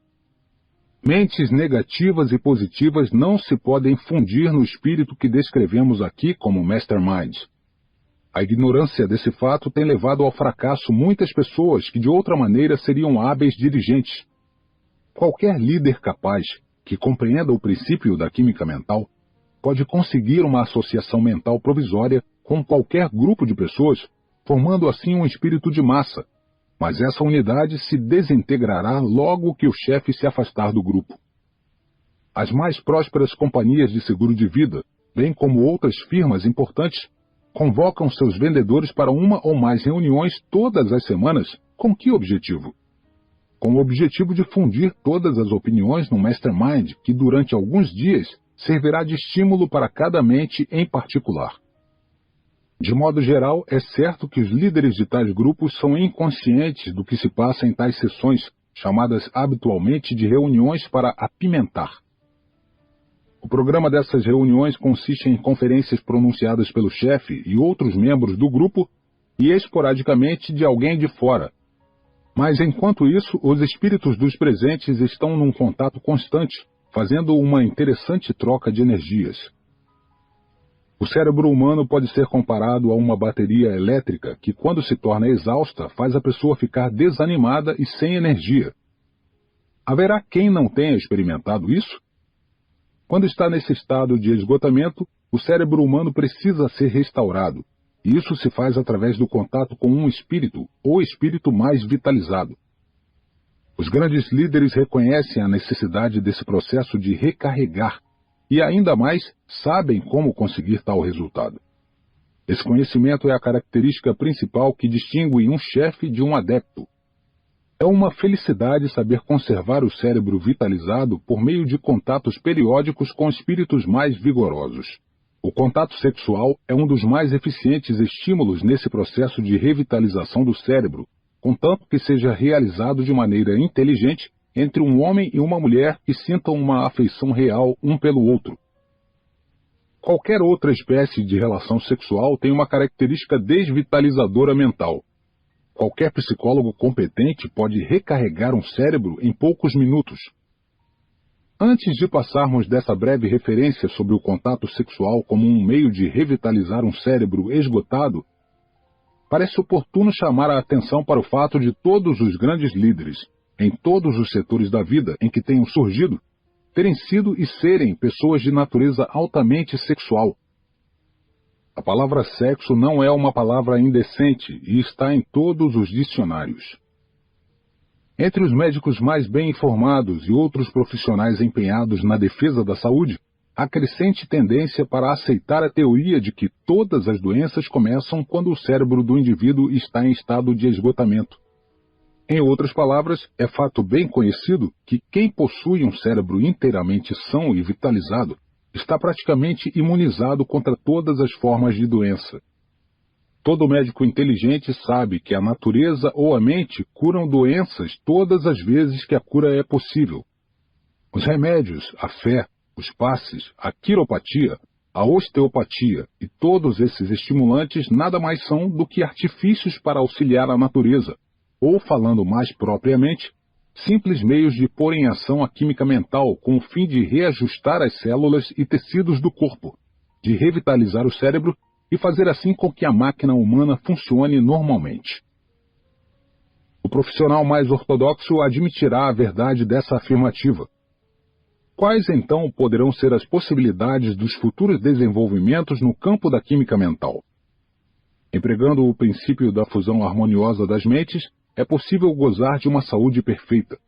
Mentes negativas e positivas não se podem fundir no espírito que descrevemos aqui como mastermind. A ignorância desse fato tem levado ao fracasso muitas pessoas que de outra maneira seriam hábeis dirigentes. Qualquer líder capaz, que compreenda o princípio da química mental, pode conseguir uma associação mental provisória com qualquer grupo de pessoas, formando assim um espírito de massa, mas essa unidade se desintegrará logo que o chefe se afastar do grupo. As mais prósperas companhias de seguro de vida, bem como outras firmas importantes, convocam seus vendedores para uma ou mais reuniões todas as semanas. Com que objetivo? Com o objetivo de fundir todas as opiniões no mastermind que durante alguns dias servirá de estímulo para cada mente em particular. De modo geral, é certo que os líderes de tais grupos são inconscientes do que se passa em tais sessões, chamadas habitualmente de reuniões para apimentar. O programa dessas reuniões consiste em conferências pronunciadas pelo chefe e outros membros do grupo e esporadicamente de alguém de fora. Mas enquanto isso, os espíritos dos presentes estão num contato constante, fazendo uma interessante troca de energias. O cérebro humano pode ser comparado a uma bateria elétrica que, quando se torna exausta, faz a pessoa ficar desanimada e sem energia. Haverá quem não tenha experimentado isso? Quando está nesse estado de esgotamento, o cérebro humano precisa ser restaurado, e isso se faz através do contato com um espírito, ou espírito mais vitalizado. Os grandes líderes reconhecem a necessidade desse processo de recarregar, e ainda mais sabem como conseguir tal resultado. Esse conhecimento é a característica principal que distingue um chefe de um adepto. É uma felicidade saber conservar o cérebro vitalizado por meio de contatos periódicos com espíritos mais vigorosos. O contato sexual é um dos mais eficientes estímulos nesse processo de revitalização do cérebro, contanto que seja realizado de maneira inteligente entre um homem e uma mulher que sintam uma afeição real um pelo outro. Qualquer outra espécie de relação sexual tem uma característica desvitalizadora mental. Qualquer psicólogo competente pode recarregar um cérebro em poucos minutos. Antes de passarmos dessa breve referência sobre o contato sexual como um meio de revitalizar um cérebro esgotado, parece oportuno chamar a atenção para o fato de todos os grandes líderes, em todos os setores da vida em que tenham surgido, terem sido e serem pessoas de natureza altamente sexual. A palavra sexo não é uma palavra indecente e está em todos os dicionários. Entre os médicos mais bem informados e outros profissionais empenhados na defesa da saúde, há crescente tendência para aceitar a teoria de que todas as doenças começam quando o cérebro do indivíduo está em estado de esgotamento. Em outras palavras, é fato bem conhecido que quem possui um cérebro inteiramente são e vitalizado está praticamente imunizado contra todas as formas de doença. Todo médico inteligente sabe que a natureza ou a mente curam doenças todas as vezes que a cura é possível. Os remédios, a fé, os passes, a quiropatia, a osteopatia e todos esses estimulantes nada mais são do que artifícios para auxiliar a natureza, ou, falando mais propriamente, simples meios de pôr em ação a química mental com o fim de reajustar as células e tecidos do corpo, de revitalizar o cérebro e fazer assim com que a máquina humana funcione normalmente. O profissional mais ortodoxo admitirá a verdade dessa afirmativa. Quais, então, poderão ser as possibilidades dos futuros desenvolvimentos no campo da química mental? Empregando o princípio da fusão harmoniosa das mentes, é possível gozar de uma saúde perfeita.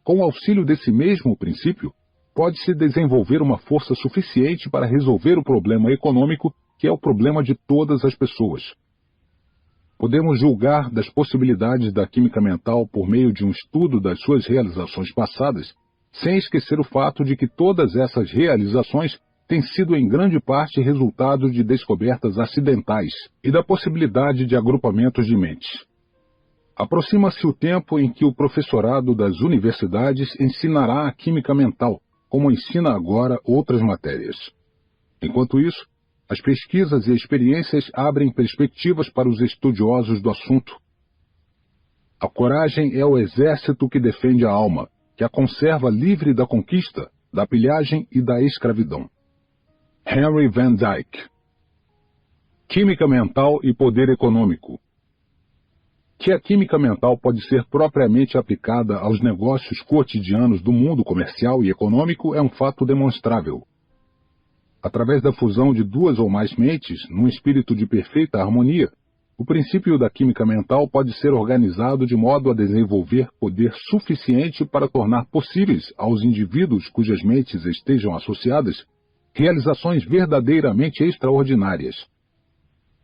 Com o auxílio desse mesmo princípio, pode-se desenvolver uma força suficiente para resolver o problema econômico, que é o problema de todas as pessoas. Podemos julgar das possibilidades da química mental por meio de um estudo das suas realizações passadas, sem esquecer o fato de que todas essas realizações têm sido em grande parte resultado de descobertas acidentais e da possibilidade de agrupamentos de mentes. Aproxima-se o tempo em que o professorado das universidades ensinará a química mental, como ensina agora outras matérias. Enquanto isso, as pesquisas e experiências abrem perspectivas para os estudiosos do assunto. A coragem é o exército que defende a alma, que a conserva livre da conquista, da pilhagem e da escravidão. Henry Van Dyke. Química mental e poder econômico. Que a química mental pode ser propriamente aplicada aos negócios cotidianos do mundo comercial e econômico é um fato demonstrável. Através da fusão de duas ou mais mentes, num espírito de perfeita harmonia, O princípio da química mental pode ser organizado de modo a desenvolver poder suficiente para tornar possíveis aos indivíduos cujas mentes estejam associadas realizações verdadeiramente extraordinárias.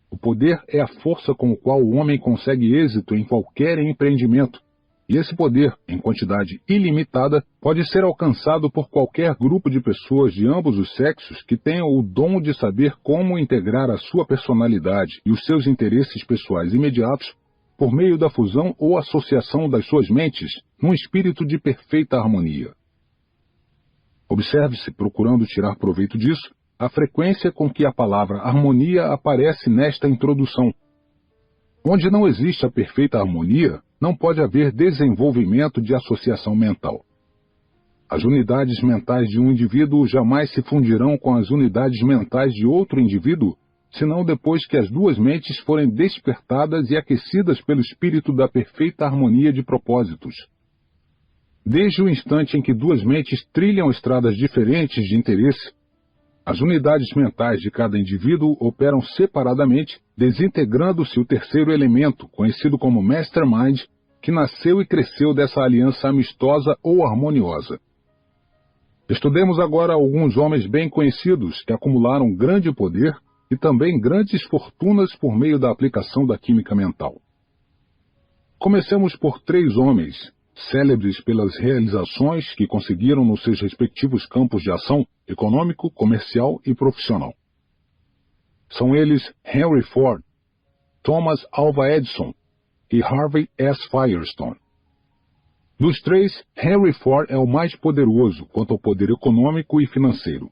O poder é a força com a qual o homem consegue êxito em qualquer empreendimento, e esse poder, em quantidade ilimitada, pode ser alcançado por qualquer grupo de pessoas de ambos os sexos que tenham o dom de saber como integrar a sua personalidade e os seus interesses pessoais imediatos por meio da fusão ou associação das suas mentes num espírito de perfeita harmonia. Observe-se, procurando tirar proveito disso, a frequência com que a palavra harmonia aparece nesta introdução. Onde não existe a perfeita harmonia, não pode haver desenvolvimento de associação mental. As unidades mentais de um indivíduo jamais se fundirão com as unidades mentais de outro indivíduo, senão depois que as duas mentes forem despertadas e aquecidas pelo espírito da perfeita harmonia de propósitos. Desde o instante em que duas mentes trilham estradas diferentes de interesse, as unidades mentais de cada indivíduo operam separadamente, desintegrando-se o terceiro elemento, conhecido como Mastermind, que nasceu e cresceu dessa aliança amistosa ou harmoniosa. Estudemos agora alguns homens bem conhecidos que acumularam grande poder e também grandes fortunas por meio da aplicação da química mental. Comecemos por 3 homens, célebres pelas realizações que conseguiram nos seus respectivos campos de ação econômico, comercial e profissional. São eles Henry Ford, Thomas Alva Edison e Harvey S. Firestone. Dos 3, Henry Ford é o mais poderoso quanto ao poder econômico e financeiro.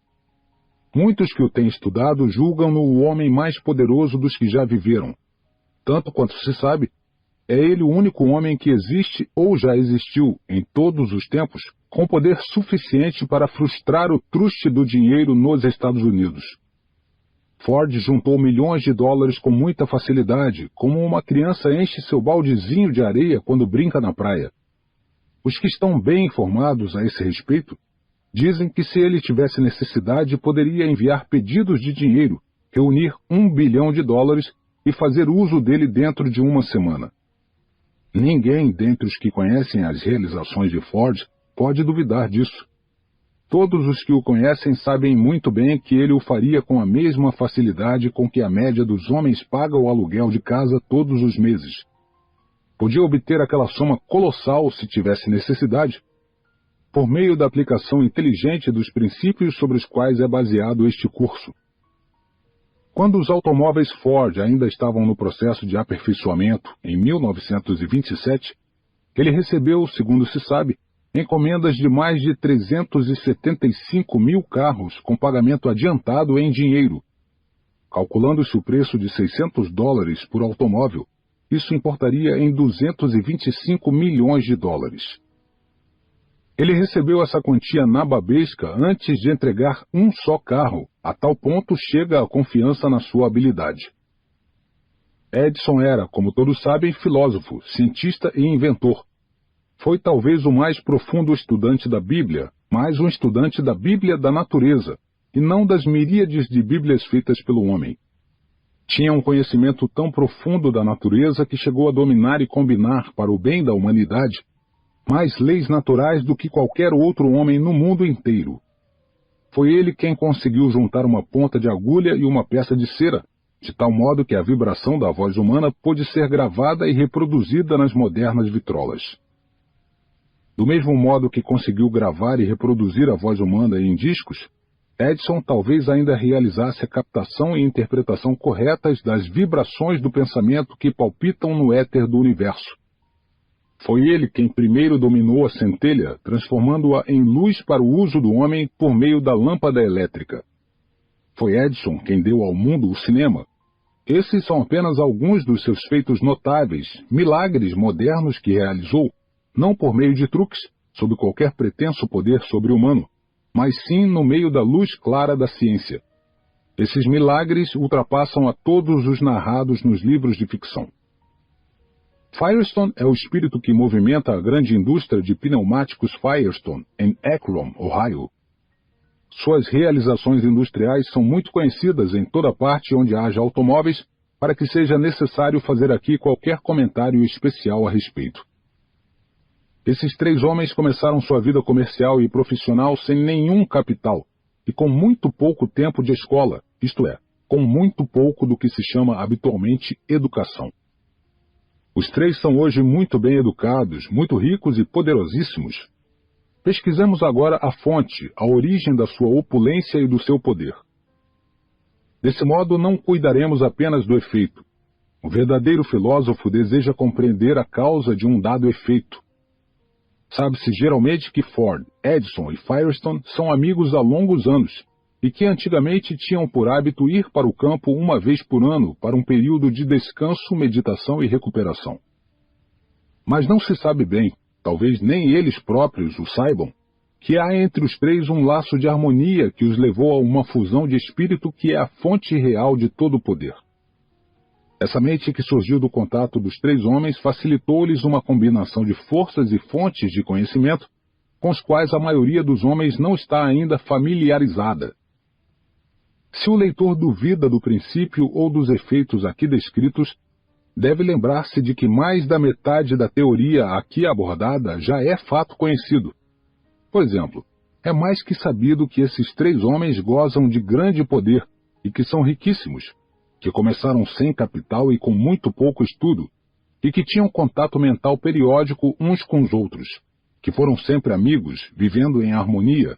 Muitos que o têm estudado julgam-no o homem mais poderoso dos que já viveram. Tanto quanto se sabe, é ele o único homem que existe ou já existiu, em todos os tempos, com poder suficiente para frustrar o truste do dinheiro nos Estados Unidos. Ford juntou milhões de dólares com muita facilidade, como uma criança enche seu baldezinho de areia quando brinca na praia. Os que estão bem informados a esse respeito dizem que se ele tivesse necessidade poderia enviar pedidos de dinheiro, reunir $1 bilhão e fazer uso dele dentro de uma semana. Ninguém dentre os que conhecem as realizações de Ford pode duvidar disso. Todos os que o conhecem sabem muito bem que ele o faria com a mesma facilidade com que a média dos homens paga o aluguel de casa todos os meses. Podia obter aquela soma colossal, se tivesse necessidade, por meio da aplicação inteligente dos princípios sobre os quais é baseado este curso. Quando os automóveis Ford ainda estavam no processo de aperfeiçoamento, em 1927, ele recebeu, segundo se sabe, encomendas de mais de 375 mil carros com pagamento adiantado em dinheiro. Calculando-se o preço de $600 por automóvel, isso importaria em $225 milhões. Ele recebeu essa quantia nababesca antes de entregar um só carro, a tal ponto chega a confiança na sua habilidade. Edison era, como todos sabem, filósofo, cientista e inventor. Foi talvez o mais profundo estudante da Bíblia, mas um estudante da Bíblia da natureza, e não das miríades de Bíblias feitas pelo homem. Tinha um conhecimento tão profundo da natureza que chegou a dominar e combinar, para o bem da humanidade, mais leis naturais do que qualquer outro homem no mundo inteiro. Foi ele quem conseguiu juntar uma ponta de agulha e uma peça de cera, de tal modo que a vibração da voz humana pôde ser gravada e reproduzida nas modernas vitrolas. Do mesmo modo que conseguiu gravar e reproduzir a voz humana em discos, Edison talvez ainda realizasse a captação e interpretação corretas das vibrações do pensamento que palpitam no éter do universo. Foi ele quem primeiro dominou a centelha, transformando-a em luz para o uso do homem por meio da lâmpada elétrica. Foi Edison quem deu ao mundo o cinema. Esses são apenas alguns dos seus feitos notáveis, milagres modernos que realizou, não por meio de truques, sob qualquer pretenso poder sobre-humano, mas sim no meio da luz clara da ciência. Esses milagres ultrapassam a todos os narrados nos livros de ficção. Firestone é o espírito que movimenta a grande indústria de pneumáticos Firestone, em Akron, Ohio. Suas realizações industriais são muito conhecidas em toda parte onde haja automóveis, para que seja necessário fazer aqui qualquer comentário especial a respeito. Esses 3 homens começaram sua vida comercial e profissional sem nenhum capital e com muito pouco tempo de escola, isto é, com muito pouco do que se chama habitualmente educação. Os 3 são hoje muito bem educados, muito ricos e poderosíssimos. Pesquisemos agora a fonte, a origem da sua opulência e do seu poder. Desse modo, não cuidaremos apenas do efeito. O verdadeiro filósofo deseja compreender a causa de um dado efeito. Sabe-se geralmente que Ford, Edison e Firestone são amigos há longos anos e que antigamente tinham por hábito ir para o campo uma vez por ano para um período de descanso, meditação e recuperação. Mas não se sabe bem, talvez nem eles próprios o saibam, que há entre os 3 um laço de harmonia que os levou a uma fusão de espírito que é a fonte real de todo o poder. Essa mente que surgiu do contato dos 3 homens facilitou-lhes uma combinação de forças e fontes de conhecimento com os quais a maioria dos homens não está ainda familiarizada. Se o leitor duvida do princípio ou dos efeitos aqui descritos, deve lembrar-se de que mais da metade da teoria aqui abordada já é fato conhecido. Por exemplo, é mais que sabido que esses 3 homens gozam de grande poder e que são riquíssimos, que começaram sem capital e com muito pouco estudo, e que tinham contato mental periódico uns com os outros, que foram sempre amigos, vivendo em harmonia,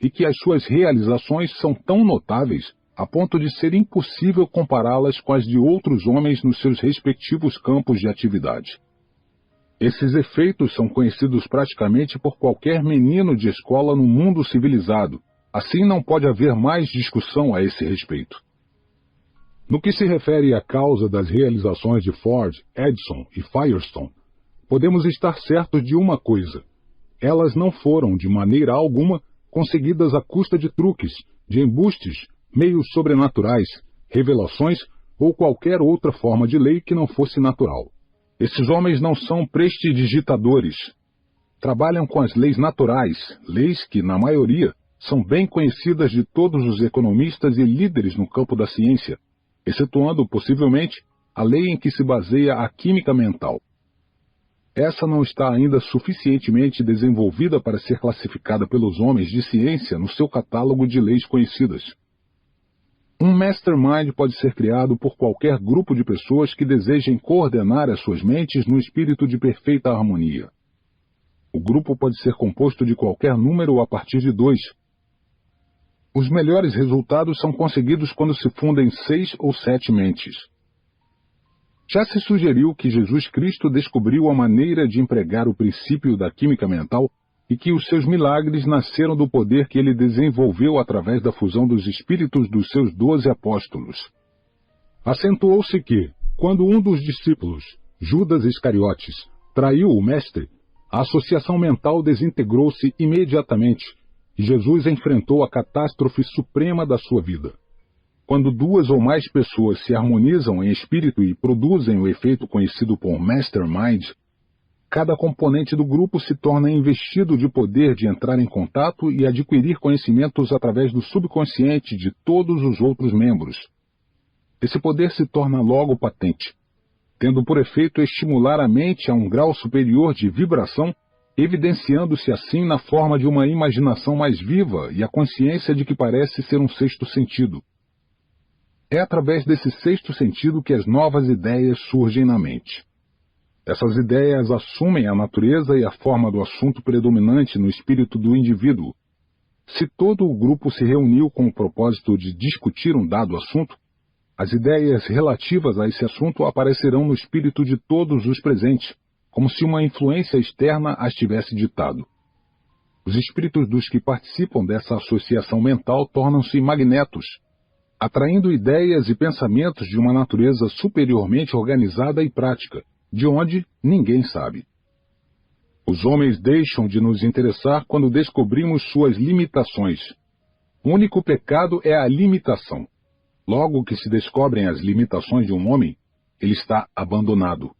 e que as suas realizações são tão notáveis a ponto de ser impossível compará-las com as de outros homens nos seus respectivos campos de atividade. Esses efeitos são conhecidos praticamente por qualquer menino de escola no mundo civilizado, assim não pode haver mais discussão a esse respeito. No que se refere à causa das realizações de Ford, Edison e Firestone, podemos estar certos de uma coisa: elas não foram, de maneira alguma, conseguidas à custa de truques, de embustes, meios sobrenaturais, revelações ou qualquer outra forma de lei que não fosse natural. Esses homens não são prestidigitadores. Trabalham com as leis naturais, leis que, na maioria, são bem conhecidas de todos os economistas e líderes no campo da ciência, excetuando, possivelmente, a lei em que se baseia a química mental. Essa não está ainda suficientemente desenvolvida para ser classificada pelos homens de ciência no seu catálogo de leis conhecidas. Um mastermind pode ser criado por qualquer grupo de pessoas que desejem coordenar as suas mentes no espírito de perfeita harmonia. O grupo pode ser composto de qualquer número a partir de 2. Os melhores resultados são conseguidos quando se fundem 6 ou 7 mentes. Já se sugeriu que Jesus Cristo descobriu a maneira de empregar o princípio da química mental e que os seus milagres nasceram do poder que ele desenvolveu através da fusão dos espíritos dos seus 12 apóstolos. Acentuou-se que, quando um dos discípulos, Judas Iscariotes, traiu o mestre, a associação mental desintegrou-se imediatamente e Jesus enfrentou a catástrofe suprema da sua vida. Quando 2 ou mais pessoas se harmonizam em espírito e produzem o efeito conhecido por mastermind, cada componente do grupo se torna investido de poder de entrar em contato e adquirir conhecimentos através do subconsciente de todos os outros membros. Esse poder se torna logo patente, tendo por efeito estimular a mente a um grau superior de vibração, evidenciando-se assim na forma de uma imaginação mais viva e a consciência de que parece ser um 6º sentido. É através desse 6º sentido que as novas ideias surgem na mente. Essas ideias assumem a natureza e a forma do assunto predominante no espírito do indivíduo. Se todo o grupo se reuniu com o propósito de discutir um dado assunto, as ideias relativas a esse assunto aparecerão no espírito de todos os presentes, como se uma influência externa as tivesse ditado. Os espíritos dos que participam dessa associação mental tornam-se magnetos, atraindo ideias e pensamentos de uma natureza superiormente organizada e prática, de onde ninguém sabe. Os homens deixam de nos interessar quando descobrimos suas limitações. O único pecado é a limitação. Logo que se descobrem as limitações de um homem, ele está abandonado.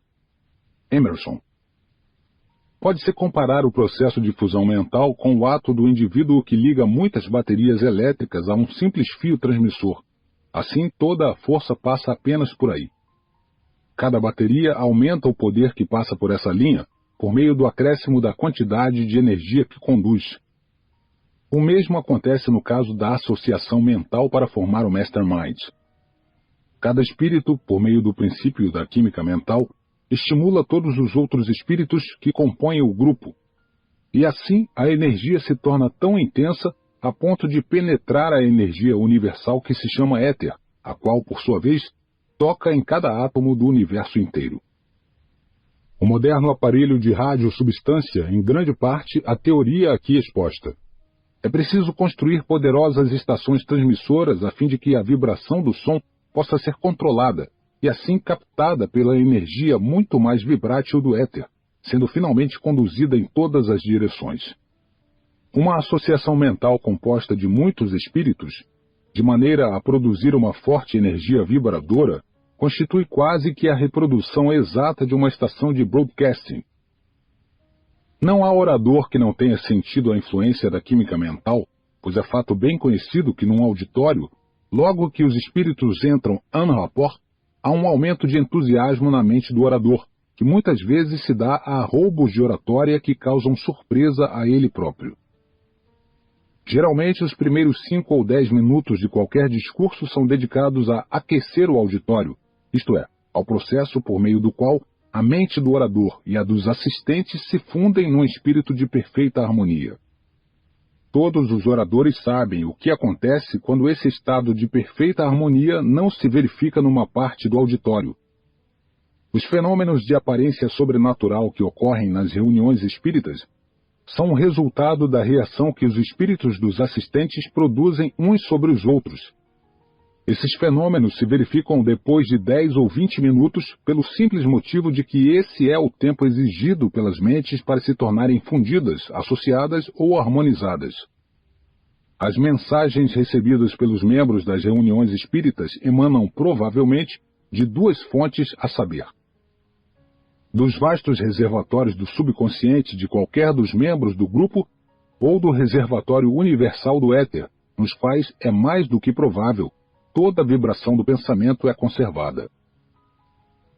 Emerson. Pode-se comparar o processo de fusão mental com o ato do indivíduo que liga muitas baterias elétricas a um simples fio transmissor. Assim, toda a força passa apenas por aí. Cada bateria aumenta o poder que passa por essa linha por meio do acréscimo da quantidade de energia que conduz. O mesmo acontece no caso da associação mental para formar o Mastermind. Cada espírito, por meio do princípio da química mental, estimula todos os outros espíritos que compõem o grupo. E assim a energia se torna tão intensa a ponto de penetrar a energia universal que se chama éter, a qual, por sua vez, toca em cada átomo do universo inteiro. O moderno aparelho de radiosubstância, em grande parte, a teoria aqui exposta. É preciso construir poderosas estações transmissoras a fim de que a vibração do som possa ser controlada e assim captada pela energia muito mais vibrátil do éter, sendo finalmente conduzida em todas as direções. Uma associação mental composta de muitos espíritos, de maneira a produzir uma forte energia vibradora, constitui quase que a reprodução exata de uma estação de broadcasting. Não há orador que não tenha sentido a influência da química mental, pois é fato bem conhecido que num auditório, logo que os espíritos entram en rapport, há um aumento de entusiasmo na mente do orador, que muitas vezes se dá a roubos de oratória que causam surpresa a ele próprio. Geralmente, os primeiros 5 ou 10 minutos de qualquer discurso são dedicados a aquecer o auditório, isto é, ao processo por meio do qual a mente do orador e a dos assistentes se fundem num espírito de perfeita harmonia. Todos os oradores sabem o que acontece quando esse estado de perfeita harmonia não se verifica numa parte do auditório. Os fenômenos de aparência sobrenatural que ocorrem nas reuniões espíritas são o resultado da reação que os espíritos dos assistentes produzem uns sobre os outros. Esses fenômenos se verificam depois de 10 ou 20 minutos pelo simples motivo de que esse é o tempo exigido pelas mentes para se tornarem fundidas, associadas ou harmonizadas. As mensagens recebidas pelos membros das reuniões espíritas emanam provavelmente de 2 fontes a saber: dos vastos reservatórios do subconsciente de qualquer dos membros do grupo ou do reservatório universal do éter, nos quais é mais do que provável toda a vibração do pensamento é conservada.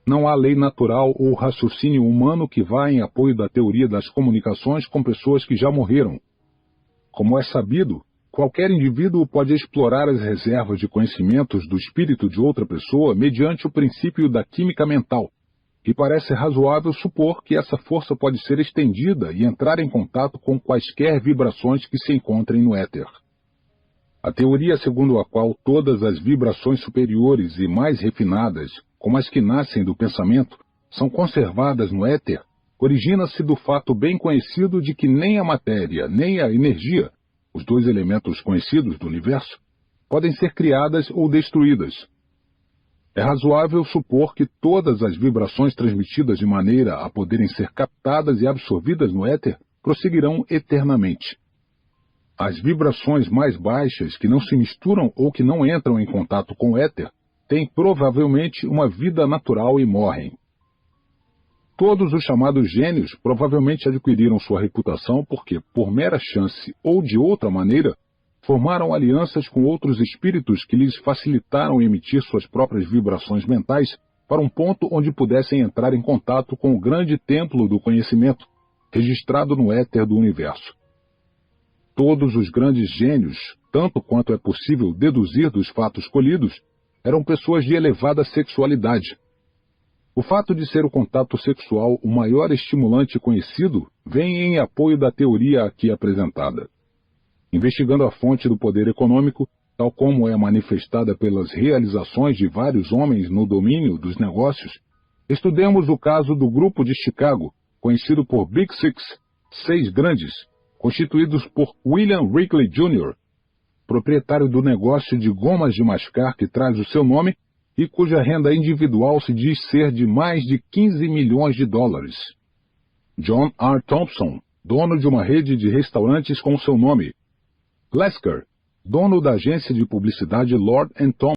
Não há lei natural ou raciocínio humano que vá em apoio da teoria das comunicações com pessoas que já morreram. Como é sabido, qualquer indivíduo pode explorar as reservas de conhecimentos do espírito de outra pessoa mediante o princípio da química mental, e parece razoável supor que essa força pode ser estendida e entrar em contato com quaisquer vibrações que se encontrem no éter. A teoria segundo a qual todas as vibrações superiores e mais refinadas, como as que nascem do pensamento, são conservadas no éter, origina-se do fato bem conhecido de que nem a matéria, nem a energia, os 2 elementos conhecidos do universo, podem ser criadas ou destruídas. É razoável supor que todas as vibrações transmitidas de maneira a poderem ser captadas e absorvidas no éter prosseguirão eternamente. As vibrações mais baixas, que não se misturam ou que não entram em contato com o éter, têm provavelmente uma vida natural e morrem. Todos os chamados gênios provavelmente adquiriram sua reputação porque, por mera chance ou de outra maneira, formaram alianças com outros espíritos que lhes facilitaram emitir suas próprias vibrações mentais para um ponto onde pudessem entrar em contato com o grande templo do conhecimento, registrado no éter do universo. Todos os grandes gênios, tanto quanto é possível deduzir dos fatos colhidos, eram pessoas de elevada sexualidade. O fato de ser o contato sexual o maior estimulante conhecido vem em apoio da teoria aqui apresentada. Investigando a fonte do poder econômico, tal como é manifestada pelas realizações de vários homens no domínio dos negócios, estudemos o caso do Grupo de Chicago, conhecido por Big Six, 6 grandes, constituídos por William Wrigley Jr., proprietário do negócio de gomas de mascar que traz o seu nome e cuja renda individual se diz ser de mais de 15 milhões de dólares. John R. Thompson, dono de uma rede de restaurantes com seu nome. Lasker, dono da agência de publicidade Lord & Thompson.